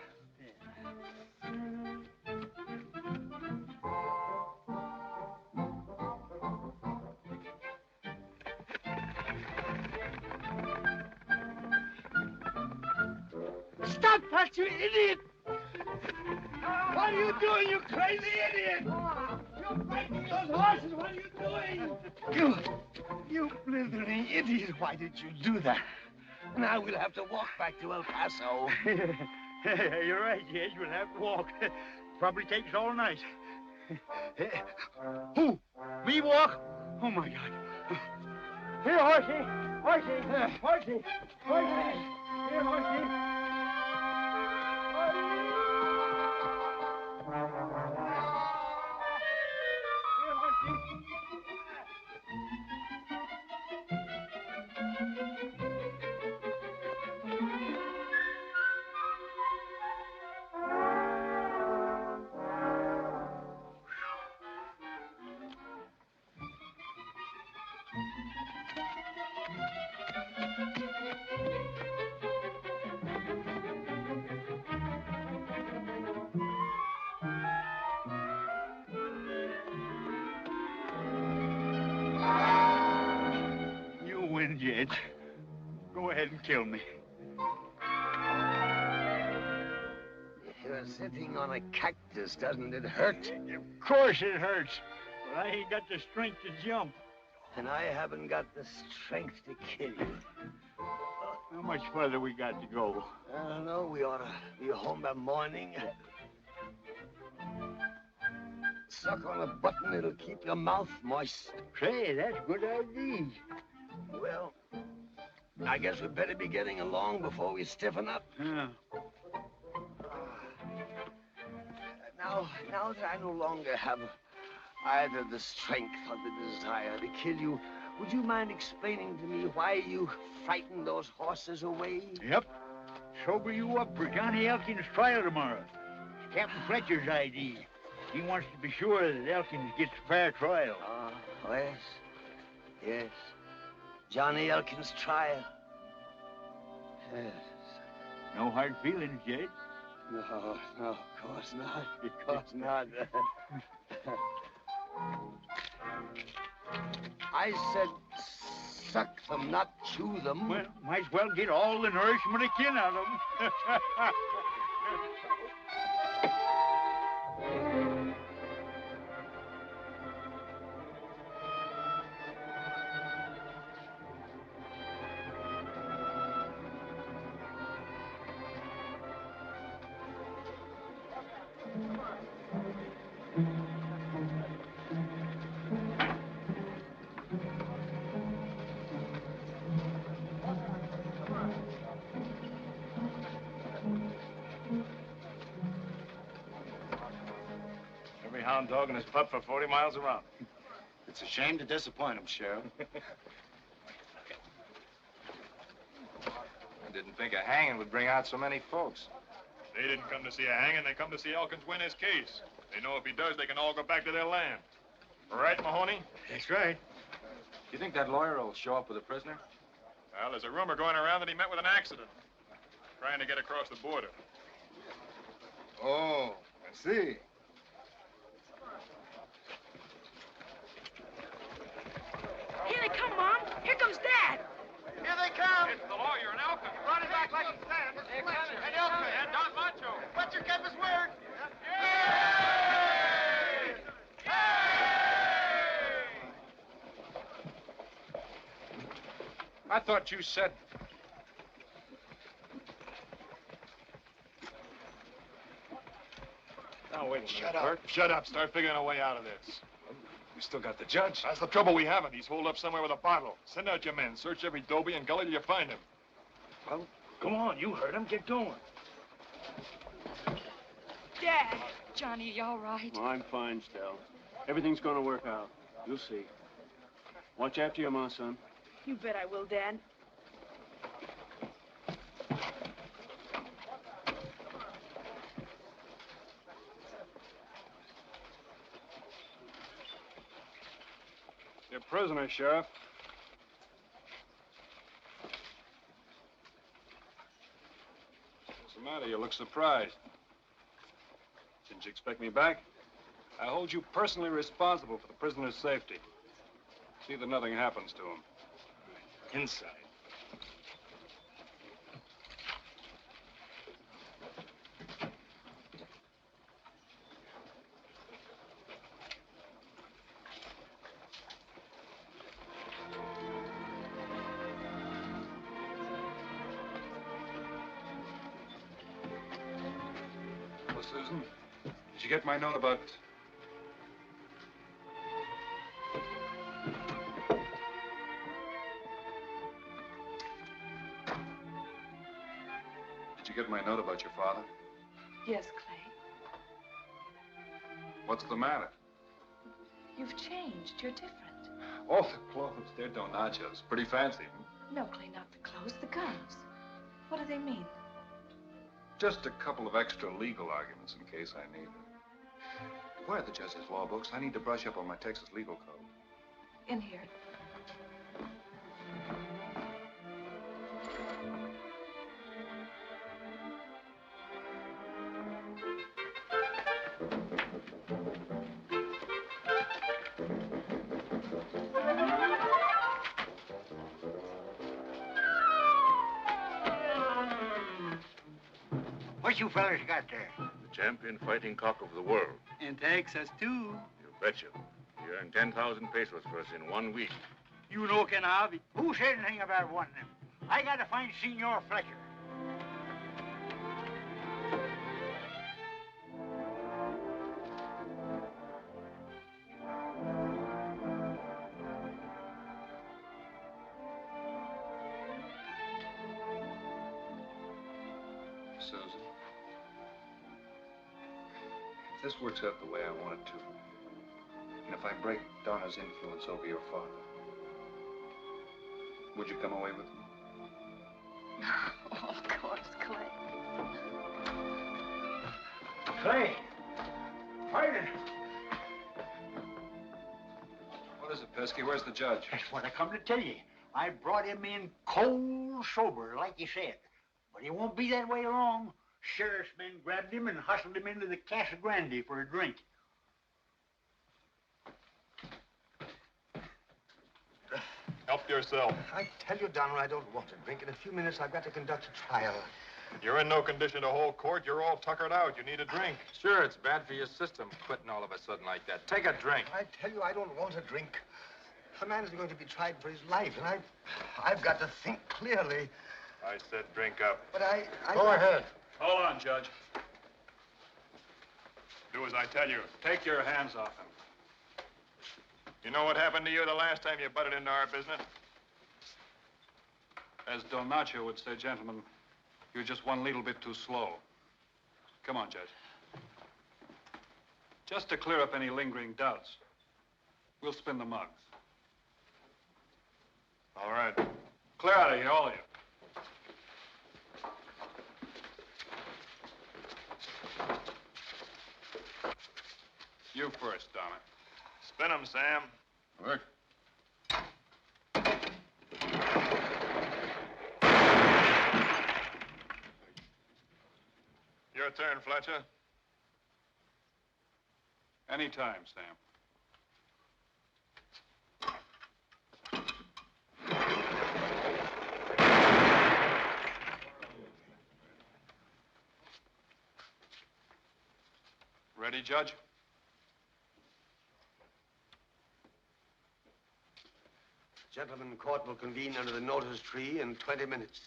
Stop that, you idiot! What are you doing, you crazy idiot? You're breaking those horses. What are you doing? You blithering idiot. Why did you do that? Now we'll have to walk back to El Paso. You're right, Judge. We'll have to walk. Probably takes all night. Who? Me walk? Oh, my God. Here, horsey. Horsey. Here, horsey. Judge. Go ahead and kill me. You're sitting on a cactus. Doesn't it hurt? Of course it hurts. But I ain't got the strength to jump. And I haven't got the strength to kill you. How much further we got to go? I don't know. We ought to be home by morning. Suck on a button. It'll keep your mouth moist. Say, that's a good idea. Well, I guess we'd better be getting along before we stiffen up. Yeah. Now that I no longer have either the strength or the desire to kill you, would you mind explaining to me why you frightened those horses away? Yep. Sober you up for Johnny Elkins' trial tomorrow. It's Captain Fletcher's idea. He wants to be sure that Elkins gets a fair trial. Yes. Johnny Elkins' trial. Yes. No hard feelings, Judge? No, of course not. Of course not. I said suck them, not chew them. Well, might as well get all the nourishment I can out of them. Hound dog and his pup for 40 miles around. It's a shame to disappoint him, Sheriff. I didn't think a hanging would bring out so many folks. They didn't come to see a hanging. They come to see Elkins win his case. They know if he does, they can all go back to their land. Right, Mahoney? That's right. Do you think that lawyer will show up with a prisoner? Well, there's a rumor going around that he met with an accident. Trying to get across the border. Oh, I see. Here they come, Mom. back like he said. And Elka and Don Macho. Fletcher kept his word. I thought you said... Now, wait a minute. Shut up. Shut up. Start figuring a way out of this. We still got the judge. That's the trouble. We haven't. He's holed up somewhere with a bottle. Send out your men. Search every doby and gully till you find him. Well, come on. You heard him. Get going. Dad! Johnny, you all right? Oh, I'm fine, Stell. Everything's gonna work out. You'll see. Watch after your ma, son. You bet I will, Dad. You're a prisoner, Sheriff. What's the matter? You look surprised. Didn't you expect me back? I hold you personally responsible for the prisoner's safety. See that nothing happens to him. Inside. Well, Susan, did you get my note about... Did you get my note about your father? Yes, Clay. What's the matter? You've changed. You're different. Oh, the clothes. They're donachos. Pretty fancy. No, Clay, not the clothes, the guns. What do they mean? Just a couple of extra legal arguments in case I need them. Where are the judge's law books? I need to brush up on my Texas legal code. In here. What you fellas got there? The champion fighting cock of the world. In Texas, too. You betcha. He earned 10,000 pesos for us in 1 week. You know can have it. Who said anything about wanting them? I gotta find Senor Fletcher. Susan, if this works out the way I want it to, and if I break Donna's influence over your father, would you come away with me? Oh, of course, Clay. Clay! Hayden! What is it, Pesky? Where's the judge? That's what I come to tell you. I brought him in cold sober, like you said. But he won't be that way long. Sheriff's men grabbed him and hustled him into the Casa Grande for a drink. Help yourself. I tell you, Donner, I don't want to drink. In a few minutes, I've got to conduct a trial. You're in no condition to hold court. You're all tuckered out. You need a drink. Sure, it's bad for your system, quitting all of a sudden like that. Take a drink. I tell you, I don't want a drink. A man is going to be tried for his life, and I've got to think clearly. I said drink up. But I... Go ahead. Hold on, Judge. Do as I tell you. Take your hands off him. You know what happened to you the last time you butted into our business? As Don Nacho would say, gentlemen, you're just one little bit too slow. Come on, Judge. Just to clear up any lingering doubts, we'll spin the mugs. All right. Clear out of here, all of you. You first, Donna. Spin 'em, Sam. Work. Your turn, Fletcher. Anytime, Sam. Ready, Judge? Gentlemen, court will convene under the notice tree in 20 minutes.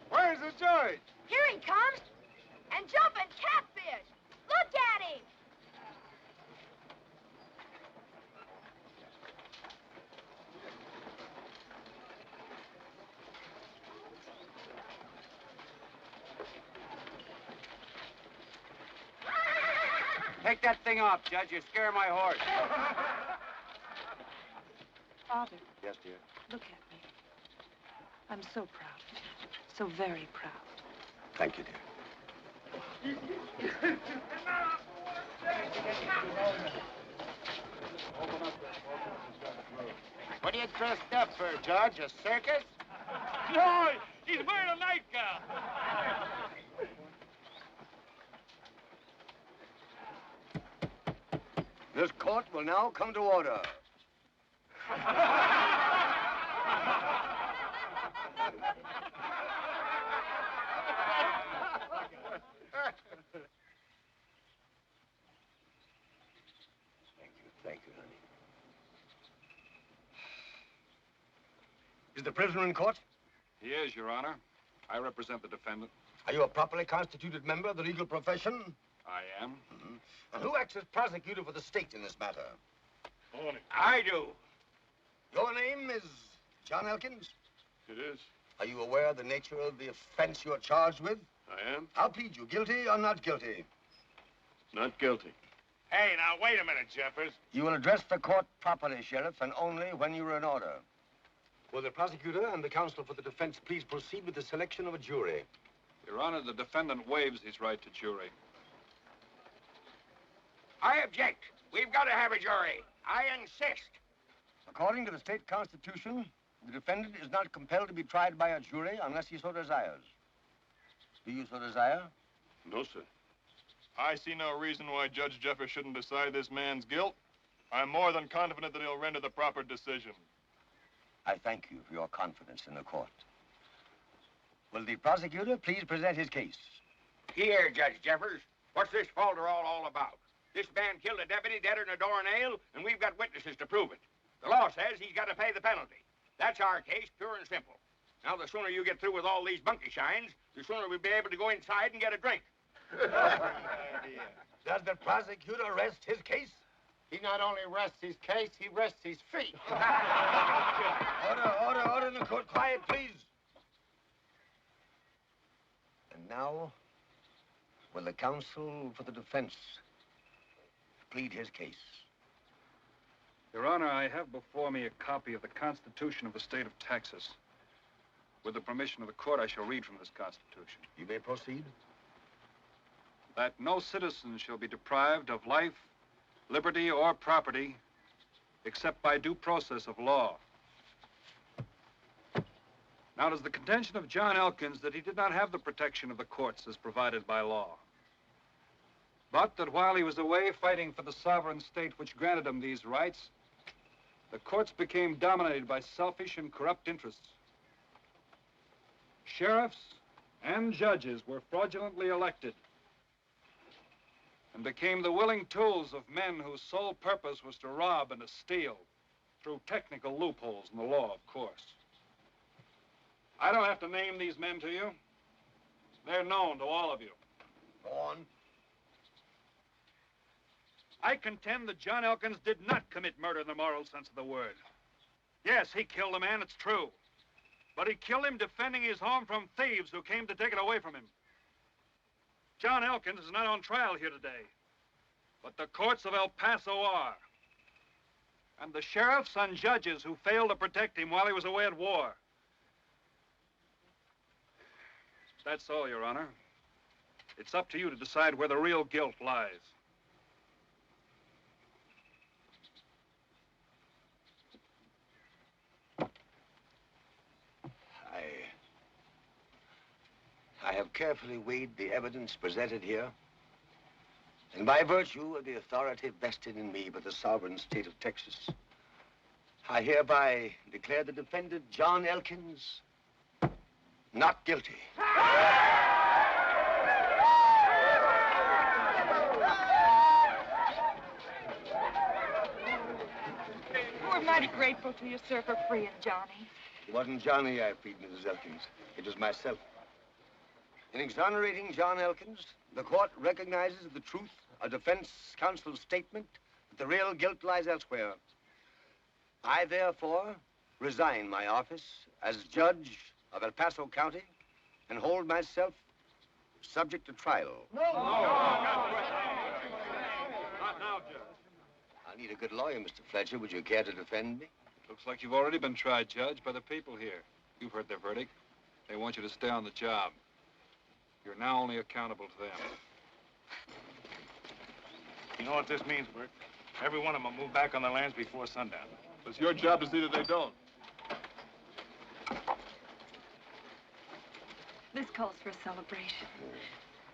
Where's the judge? Here he comes. And jumping catfish. Look at him. Take that thing off, Judge. You're scaring my horse. Father, Yes, dear. look at me. I'm so proud. So very proud. Thank you, dear. What are you dressed up for, Judge? A circus? No, he's wearing a nightgown. This court will now come to order. Thank you, honey. Is the prisoner in court? He is, Your Honor. I represent the defendant. Are you a properly constituted member of the legal profession? I am. And who acts as prosecutor for the state in this matter? I do. Your name is John Elkins? It is. Are you aware of the nature of the offense you're charged with? I am. I'll plead you guilty or not guilty. Not guilty. Hey, now, wait a minute, Jeffers. You will address the court properly, Sheriff, and only when you're in order. Will the prosecutor and the counsel for the defense please proceed with the selection of a jury? Your Honor, the defendant waives his right to jury. I object. We've got to have a jury. I insist. According to the state constitution, the defendant is not compelled to be tried by a jury unless he so desires. Do you so desire? No, sir. I see no reason why Judge Jeffers shouldn't decide this man's guilt. I'm more than confident that he'll render the proper decision. I thank you for your confidence in the court. Will the prosecutor please present his case? Here, Judge Jeffers. What's this falderall all about? This man killed a deputy deader than a door nail, and we've got witnesses to prove it. The law says he's got to pay the penalty. That's our case, pure and simple. Now, the sooner you get through with all these monkey shines, the sooner we'll be able to go inside and get a drink. Does the prosecutor rest his case? He not only rests his case, he rests his feet. Order in the court. Quiet, please. And now, will the counsel for the defense plead his case? Your Honor, I have before me a copy of the Constitution of the State of Texas. With the permission of the court, I shall read from this Constitution. You may proceed. That no citizen shall be deprived of life, liberty, or property except by due process of law. Now, it is the contention of John Elkins that he did not have the protection of the courts as provided by law, but that while he was away fighting for the sovereign state which granted him these rights, the courts became dominated by selfish and corrupt interests. Sheriffs and judges were fraudulently elected and became the willing tools of men whose sole purpose was to rob and to steal through technical loopholes in the law, of course. I don't have to name these men to you. They're known to all of you. Go on. I contend that John Elkins did not commit murder in the moral sense of the word. Yes, he killed a man, it's true. But he killed him defending his home from thieves who came to take it away from him. John Elkins is not on trial here today, but the courts of El Paso are. And the sheriffs and judges who failed to protect him while he was away at war. That's all, Your Honor. It's up to you to decide where the real guilt lies. I have carefully weighed the evidence presented here, and by virtue of the authority vested in me by the sovereign state of Texas, I hereby declare the defendant, John Elkins, not guilty. We're mighty grateful to you, sir, for freeing Johnny. It wasn't Johnny I freed, Mrs. Elkins. It was myself. In exonerating John Elkins, the court recognizes the truth of defense counsel's statement that the real guilt lies elsewhere. I, therefore, resign my office as judge of El Paso County and hold myself subject to trial. No. No. Not now, Judge. I'll need a good lawyer, Mr. Fletcher. Would you care to defend me? Looks like you've already been tried, Judge, by the people here. You've heard their verdict. They want you to stay on the job. You're now only accountable to them. You know what this means, Bert? Every one of them will move back on their lands before sundown. It's your job to see that they don't. This calls for a celebration.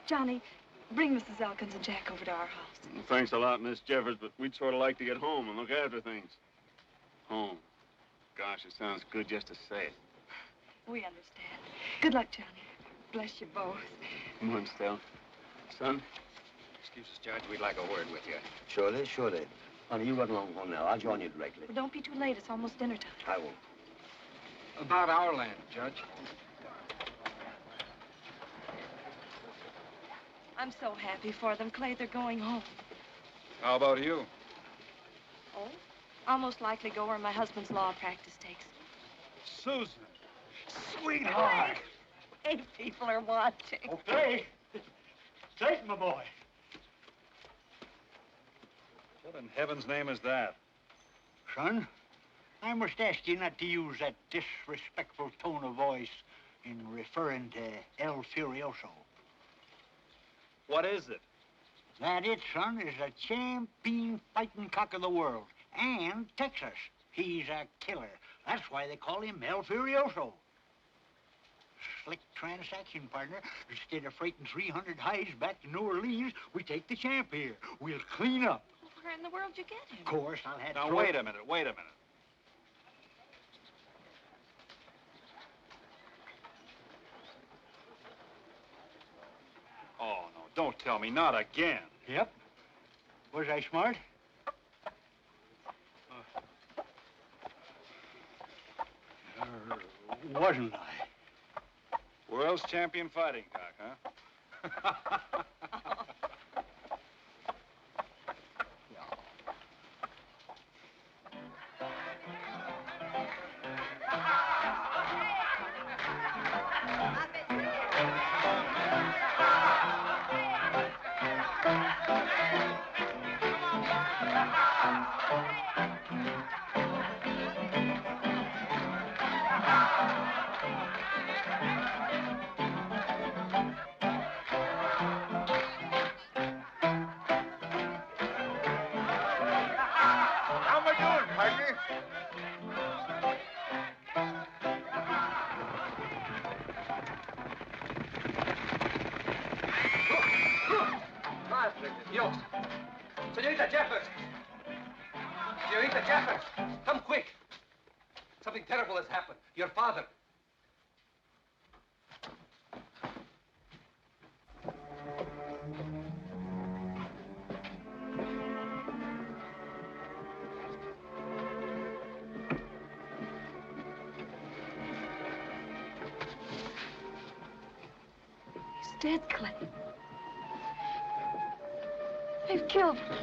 Johnny, bring Mrs. Elkins and Jack over to our house. Well, thanks a lot, Miss Jeffers, but we'd sort of like to get home and look after things. Home. Gosh, it sounds good just to say it. We understand. Good luck, Johnny. Bless you both. Come on, Stell. Son? Excuse us, Judge. We'd like a word with you. Surely, surely. Honey, you run along home now. I'll join you directly. Well, don't be too late. It's almost dinner time. I won't. About our land, Judge. I'm so happy for them, Clay. They're going home. How about you? Oh? I'll most likely go where my husband's law practice takes him. Susan, sweetheart. Hey, people are watching. Okay. Take my boy. What in heaven's name is that? Son, I must ask you not to use that disrespectful tone of voice in referring to El Furioso. What is it? That it, son, is a champion fighting cock of the world. And Texas. He's a killer. That's why they call him El Furioso. Slick transaction, partner. Instead of freighting 300 hides back to New Orleans, we take the champ here. We'll clean up. Where in the world you get him? Of course, I'll have Now, wait a minute. Oh, no, don't tell me. Not again. Yep. Was I smart? Wasn't I? World's champion fighting cock, huh? How am I doing, partner? Dios. Señorita Jeffers! Señorita Jeffers! Come quick! Something terrible has happened. Your father. He's dead, Clay. They've killed him.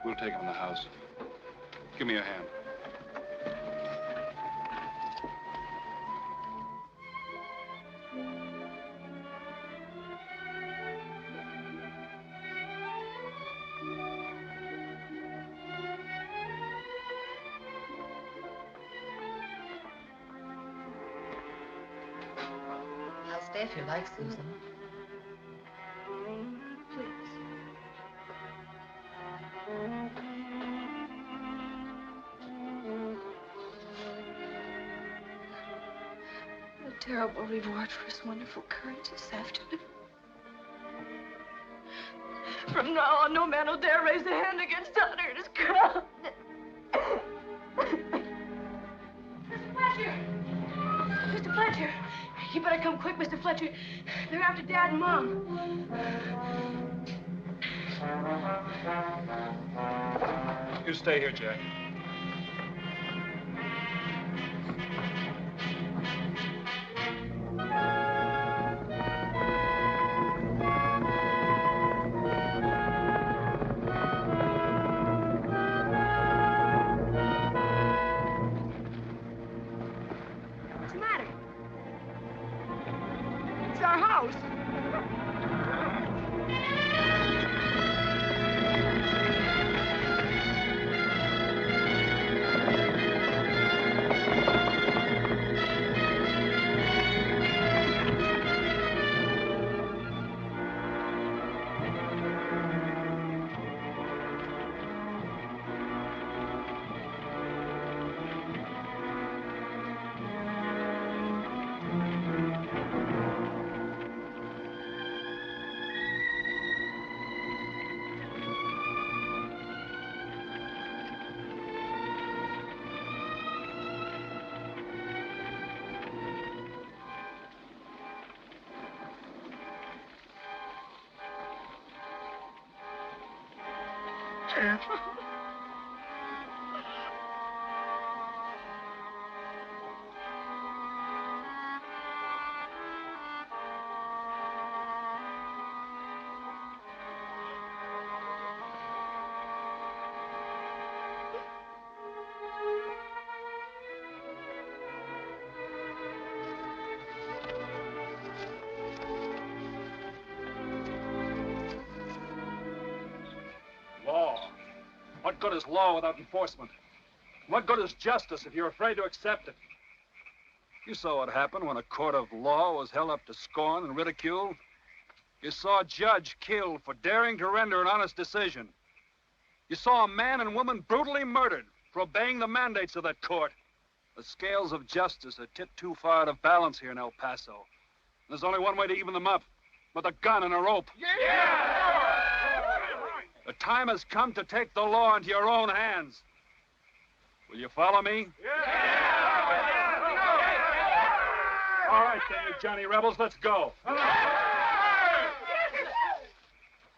We'll take him in the house. Give me your hand. I'll stay if you like, Susan. Please. A terrible reward for his wonderful courage this afternoon. From now on, no man will dare raise a hand against honor in his crown. You better come quick, Mr. Fletcher. They're after Dad and Mom. You stay here, Jack. What's the matter? It's our house. Law. What good is law without enforcement? What good is justice if you're afraid to accept it? You saw what happened when a court of law was held up to scorn and ridicule. You saw a judge killed for daring to render an honest decision. You saw a man and woman brutally murdered for obeying the mandates of that court. The scales of justice are tipped too far out of balance here in El Paso. There's only one way to even them up, with a gun and a rope. The time has come to take the law into your own hands. Will you follow me? All right, then, you Johnny rebels, let's go.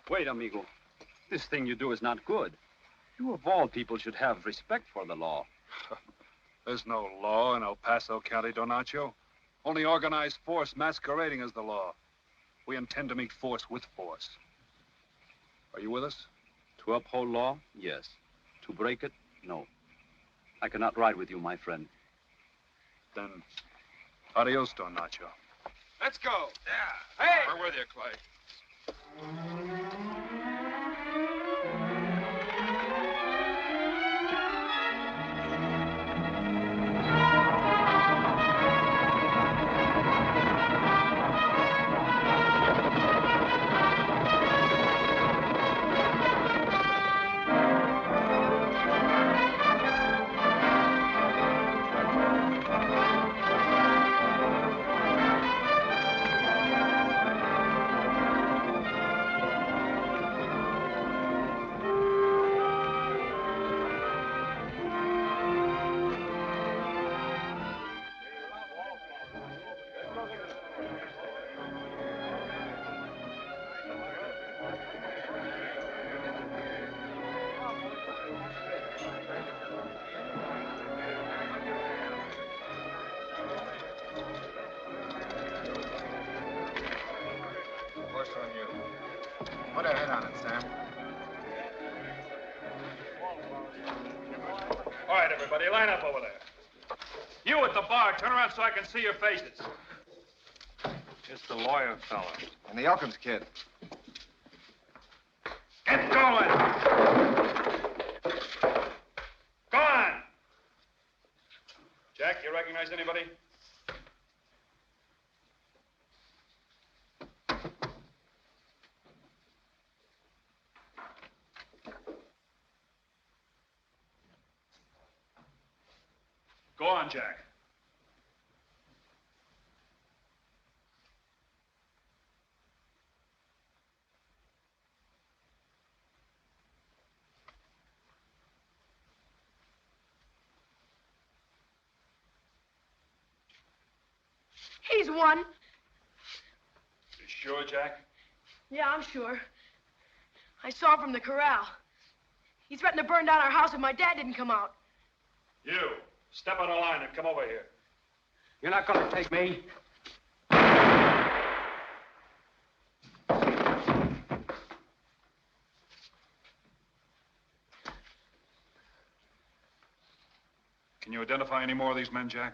Wait, amigo. This thing you do is not good. You, of all people, should have respect for the law. There's no law in El Paso County, Donacho. Only organized force masquerading as the law. We intend to meet force with force. Are you with us? To uphold law, yes. To break it, no. I cannot ride with you, my friend. Then, adios, Donacho. Let's go. Yeah. Hey! We're with you, Clay. Horse on you. Put a head on it, Sam. All right, everybody, line up over there. You at the bar, turn around so I can see your faces. It's the lawyer fella. And the Elkins kid. Get going! Go on! Jack, you recognize anybody? Go on, Jack. He's one. You sure, Jack? Yeah, I'm sure. I saw him from the corral. He threatened to burn down our house if my dad didn't come out. You, step on the line and come over here. You're not going to take me. Can you identify any more of these men, Jack?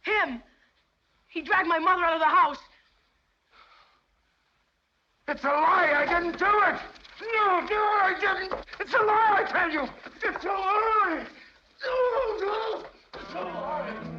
Him! He dragged my mother out of the house. It's a lie. I didn't do it. No, I didn't. It's a lie, I tell you. It's a lie. No. It's a lie.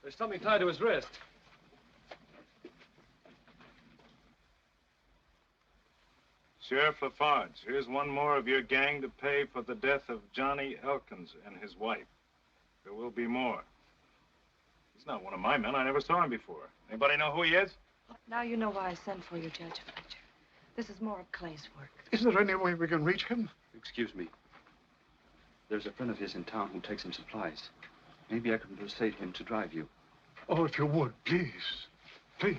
There's something tied to his wrist. Sheriff Lafarge, here's one more of your gang to pay for the death of Johnny Elkins and his wife. There will be more. He's not one of my men. I never saw him before. Anybody know who he is? Now you know why I sent for you, Judge Fletcher. This is more of Clay's work. Is there any way we can reach him? Excuse me. There's a friend of his in town who takes him supplies. Maybe I can persuade him to drive you. Oh, if you would, please. Please.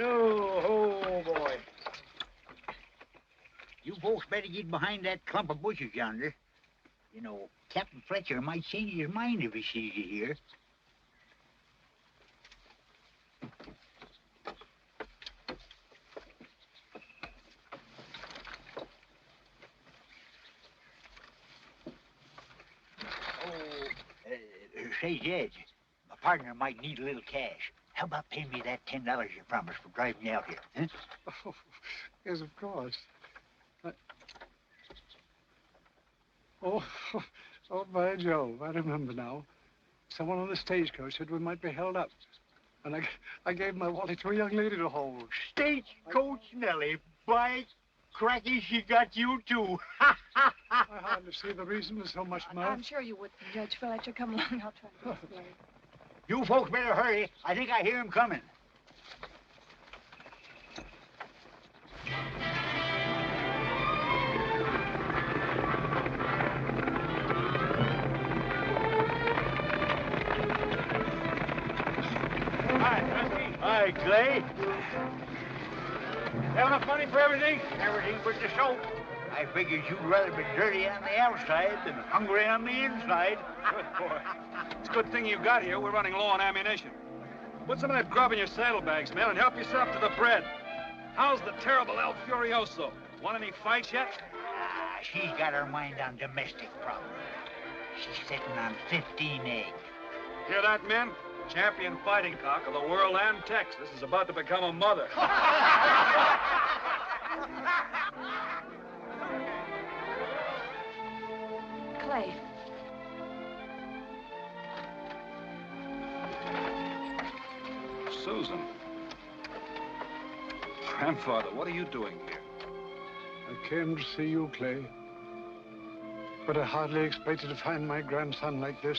Oh, boy. You folks better get behind that clump of bushes yonder. You know, Captain Fletcher might change his mind if he sees you here. Say, Judge, my partner might need a little cash. How about paying me that $10 you promised for driving me out here, huh? Oh, yes, of course. Oh, by Jove, I remember now. Someone on the stagecoach said we might be held up. And I gave my wallet to a young lady to hold. Stagecoach Nellie, by cracky, she got you too. I hardly see the reason for so much mirth. I'm sure you wouldn't, Judge Fletcher. Come along, I'll try to explain. You folks better hurry. I think I hear him coming. Hi, Clay. Have enough money for everything? Everything but the soap. I figured you'd rather be dirty on the outside than hungry on the inside. Good boy. It's a good thing you got here. We're running low on ammunition. Put some of that grub in your saddlebags, man, and help yourself to the bread. How's the terrible El Furioso? Won any fights yet? She's got her mind on domestic problems. She's sitting on 15 eggs. Hear that, men? Champion fighting cock of the world and Texas is about to become a mother. Clay. Susan. Grandfather, what are you doing here? I came to see you, Clay. But I hardly expected to find my grandson like this,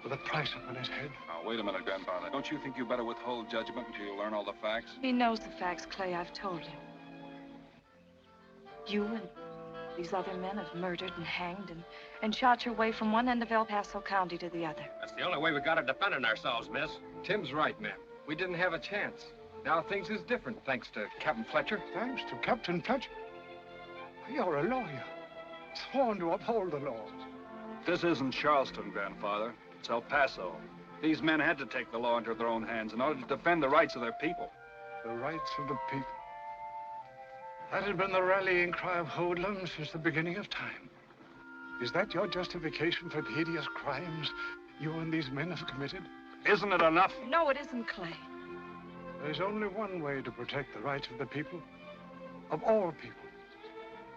with a price upon his head. Now, wait a minute, Grandfather. Don't you think you better withhold judgment until you learn all the facts? He knows the facts, Clay. I've told him. You and these other men have murdered and hanged and shot your way from one end of El Paso County to the other. That's the only way we got of defending ourselves, miss. Tim's right, ma'am. We didn't have a chance. Now things is different, thanks to Captain Fletcher. Thanks to Captain Fletcher? You're a lawyer, sworn to uphold the law. This isn't Charleston, Grandfather. It's El Paso. These men had to take the law into their own hands in order to defend the rights of their people. The rights of the people. That had been the rallying cry of hoodlums since the beginning of time. Is that your justification for the hideous crimes you and these men have committed? Isn't it enough? No, it isn't, Clay. There's only one way to protect the rights of the people, of all people.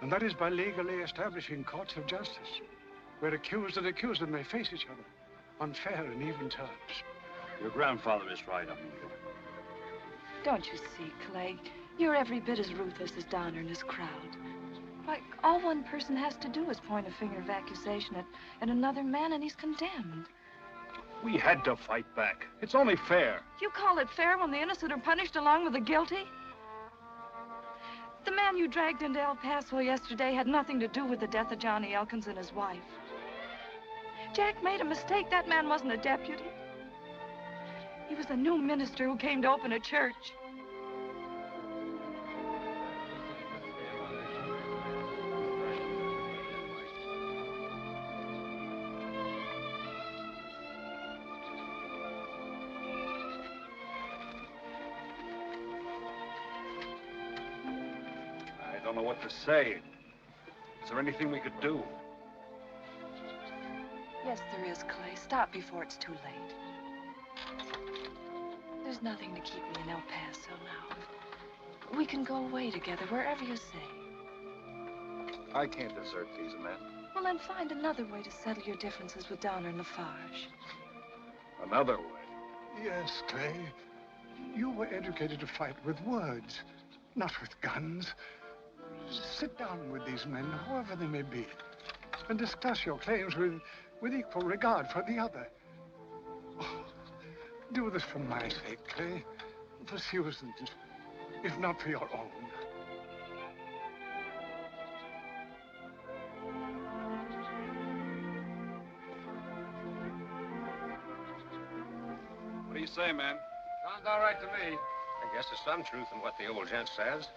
And that is by legally establishing courts of justice, where accused and accused may face each other on fair and even terms. Your grandfather is right, amigo. Don't you see, Clay? You're every bit as ruthless as Donner and his crowd. Why, all one person has to do is point a finger of accusation at another man, and he's condemned. We had to fight back. It's only fair. You call it fair when the innocent are punished along with the guilty? The man you dragged into El Paso yesterday had nothing to do with the death of Johnny Elkins and his wife. Jack made a mistake. That man wasn't a deputy. He was a new minister who came to open a church. I don't know what to say. Is there anything we could do? Yes, there is, Clay. Stop before it's too late. There's nothing to keep me in El Paso now. We can go away together, wherever you say. I can't desert these men. Well, then find another way to settle your differences with Donner and Lafarge. Another way? Yes, Clay. You were educated to fight with words, not with guns. Sit down with these men, whoever they may be, and discuss your claims with equal regard for the other. Oh, do this for my sake, Clay. For Susan's, if not for your own. What do you say, man? Sounds all right to me. I guess there's some truth in what the old gent says.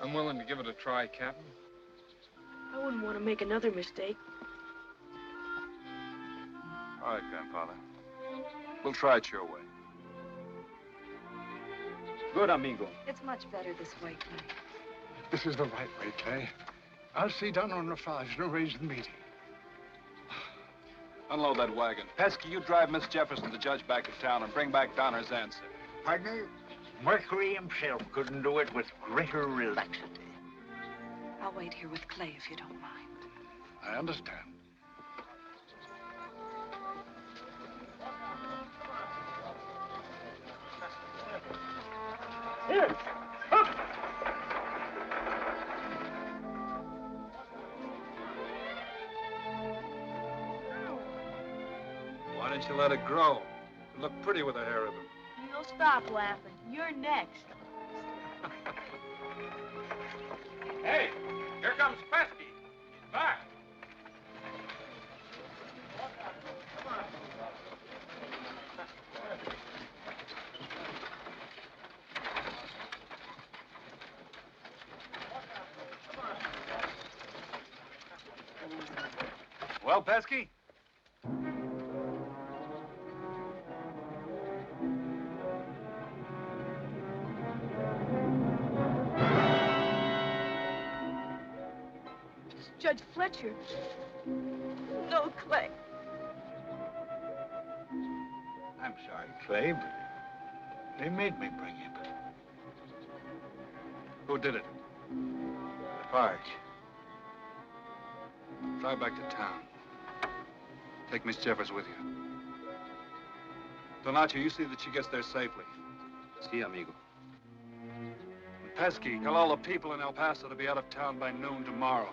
I'm willing to give it a try, Captain. I wouldn't want to make another mistake. All right, Grandfather. We'll try it your way. Good, amigo. It's much better this way, Clay. This is the right way, Clay. I'll see Donner and Lafarge and arrange the meeting. Unload that wagon. Pesky, you drive Miss Jefferson, the judge, back to town and bring back Donner's answer. Partner, Mercury himself couldn't do it with greater relaxity. I'll wait here with Clay if you don't mind. I understand. Here! Up! Why didn't you let it grow? It looked pretty with a hair ribbon. You'll stop laughing. You're next. Hey, here comes Pesky. He's back. Well, Pesky? Judge Fletcher. No, Clay. I'm sorry, Clay, but they made me bring him. Who did it? Lafarge. Drive back to town. Take Miss Jeffers with you. Donato, you see that she gets there safely. Si, amigo. And Pesky, tell all the people in El Paso to be out of town by noon tomorrow.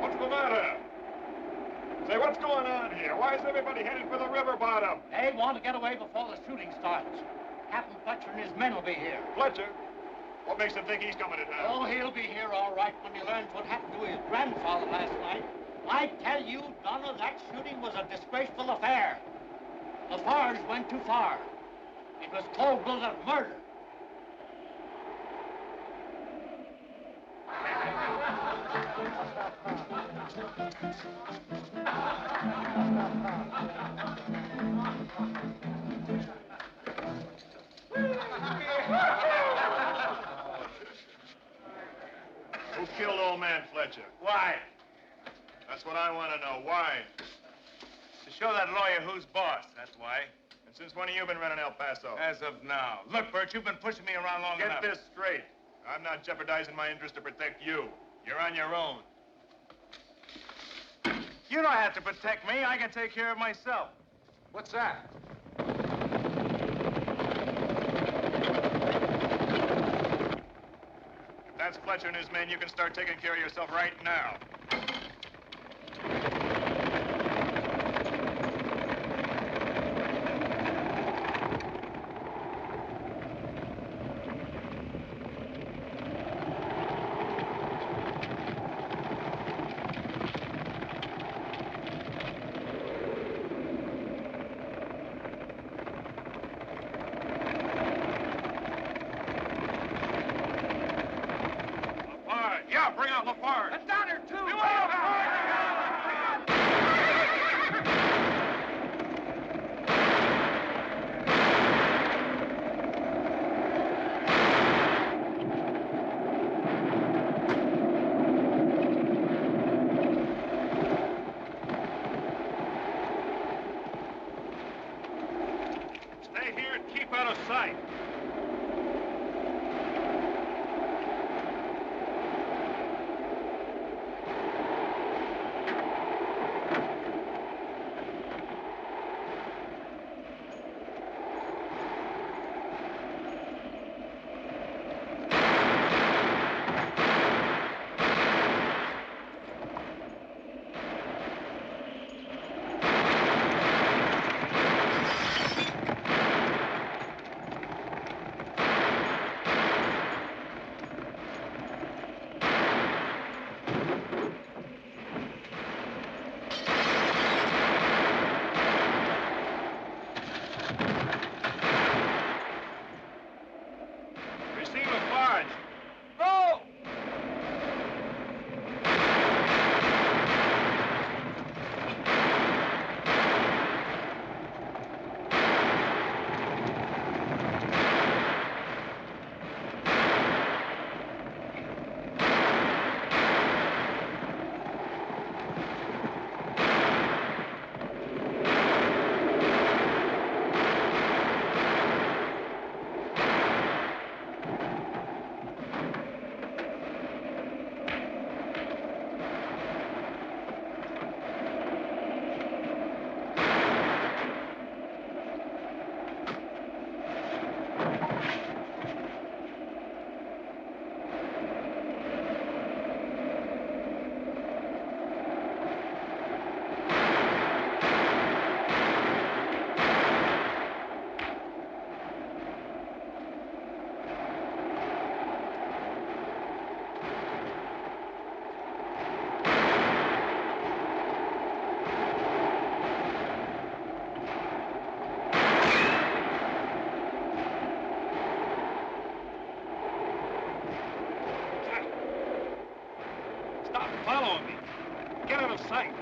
What's the matter? Say, what's going on here? Why is everybody headed for the river bottom? They want to get away before the shooting starts. Captain Fletcher and his men will be here. Fletcher? What makes him think he's coming to town? Oh, he'll be here all right when he learns what happened to his grandfather last night. I tell you, Donna, that shooting was a disgraceful affair. The Fars went too far. It was cold-blooded murder. Who killed old man Fletcher? Why? That's what I want to know. Why? To show that lawyer who's boss, that's why. And since when have you been running El Paso? As of now. Look, Bert, you've been pushing me around long enough. Get this straight. I'm not jeopardizing my interest to protect you. You're on your own. You don't have to protect me. I can take care of myself. What's that? If that's Fletcher and his men, you can start taking care of yourself right now. Steve Lafarge. No! Stop following me. Get out of sight.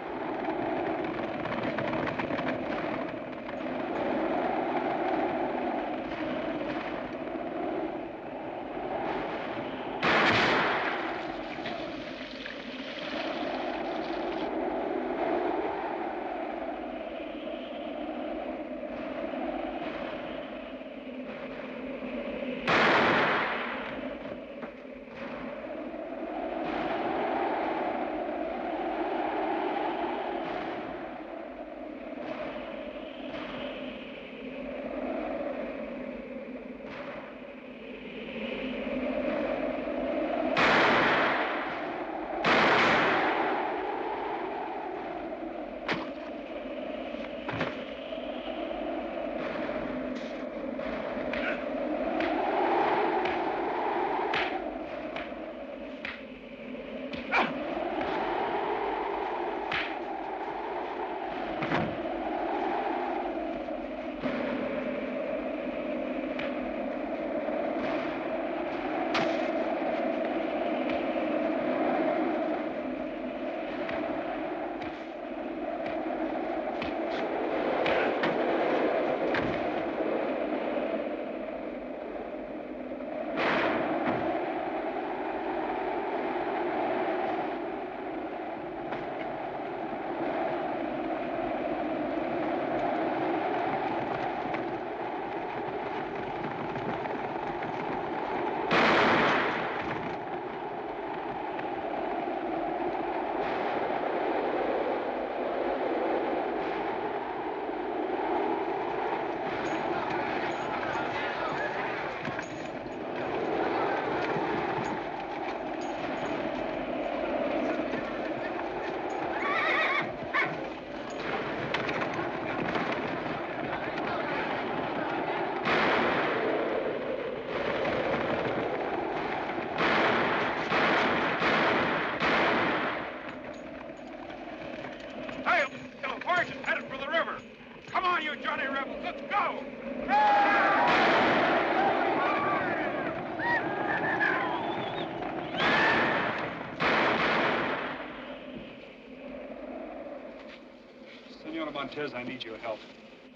Montez, I need your help.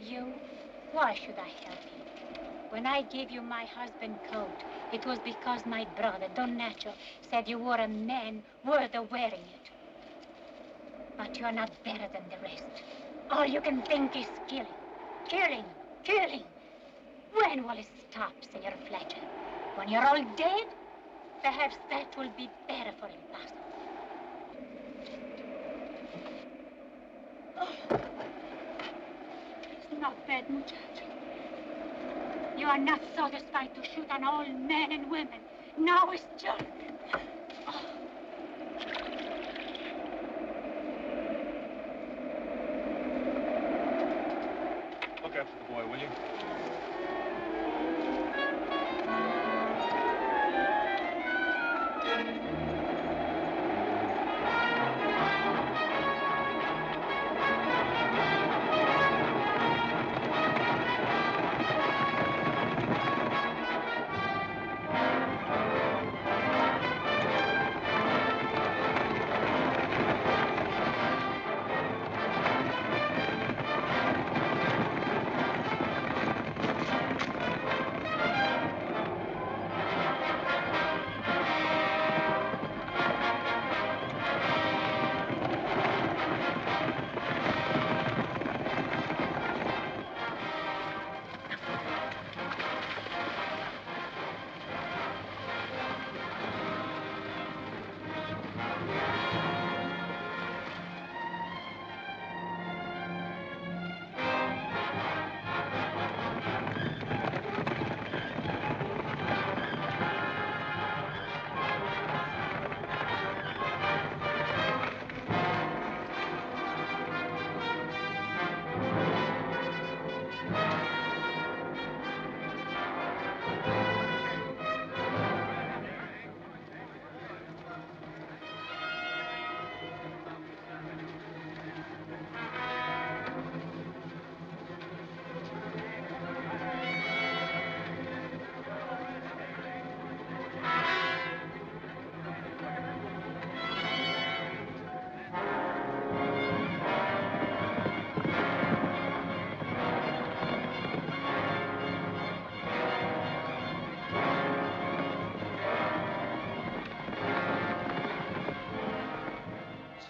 You? Why should I help you? When I gave you my husband's coat, it was because my brother, Don Nacho, said you were a man worth of wearing it. But you're not better than the rest. All you can think is killing, killing, killing. When will it stop, Senor Fletcher? When you're all dead? Perhaps that will be better for El Paso. It's not bad, muchacho. You are not satisfied to shoot on all men and women. Now it's children. Look after the boy, will you?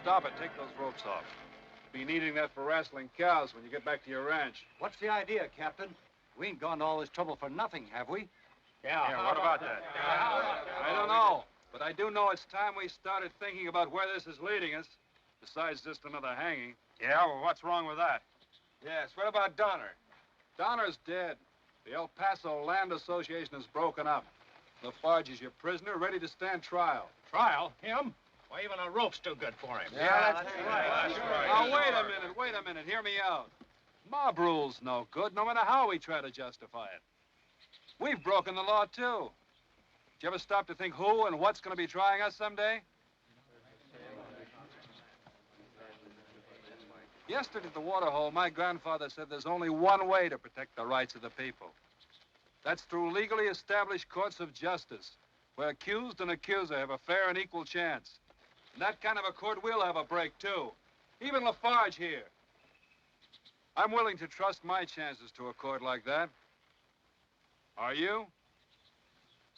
Stop it. Take those ropes off. Be needing that for wrestling cows when you get back to your ranch. What's the idea, Captain? We ain't gone to all this trouble for nothing, have we? Yeah, what about that? I don't know, but I do know it's time we started thinking about where this is leading us, besides just another hanging. Yeah, well, what's wrong with that? Yes, what about Donner? Donner's dead. The El Paso Land Association is broken up. Lafarge is your prisoner, ready to stand trial. Trial? Him? Why, even a rope's too good for him. Yeah, that's right. Now, wait a minute. Hear me out. Mob rule's no good, no matter how we try to justify it. We've broken the law, too. Did you ever stop to think who and what's going to be trying us someday? Yesterday at the waterhole, my grandfather said there's only one way to protect the rights of the people. That's through legally established courts of justice, where accused and accuser have a fair and equal chance. In that kind of a court, we'll have a break, too. Even Lafarge here. I'm willing to trust my chances to a court like that. Are you?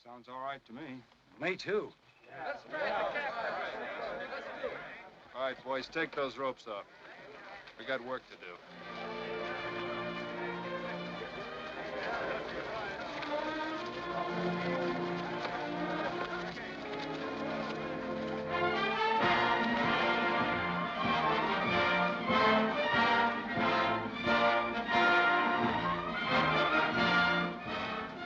Sounds all right to me. Me, too. All right, boys, take those ropes off. We got work to do.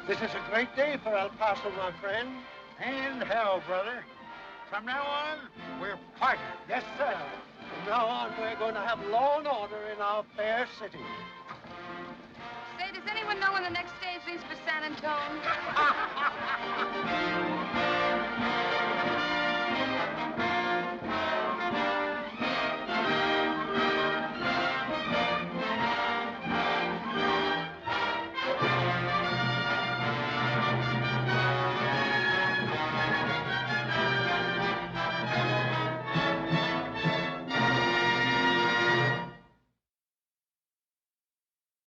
This is a great day for El Paso, my friend. And hell, brother. From now on, we're partners. Yes, sir. From now on, we're going to have law and order in our fair city. Say, does anyone know when the next stage leaves for San Antone?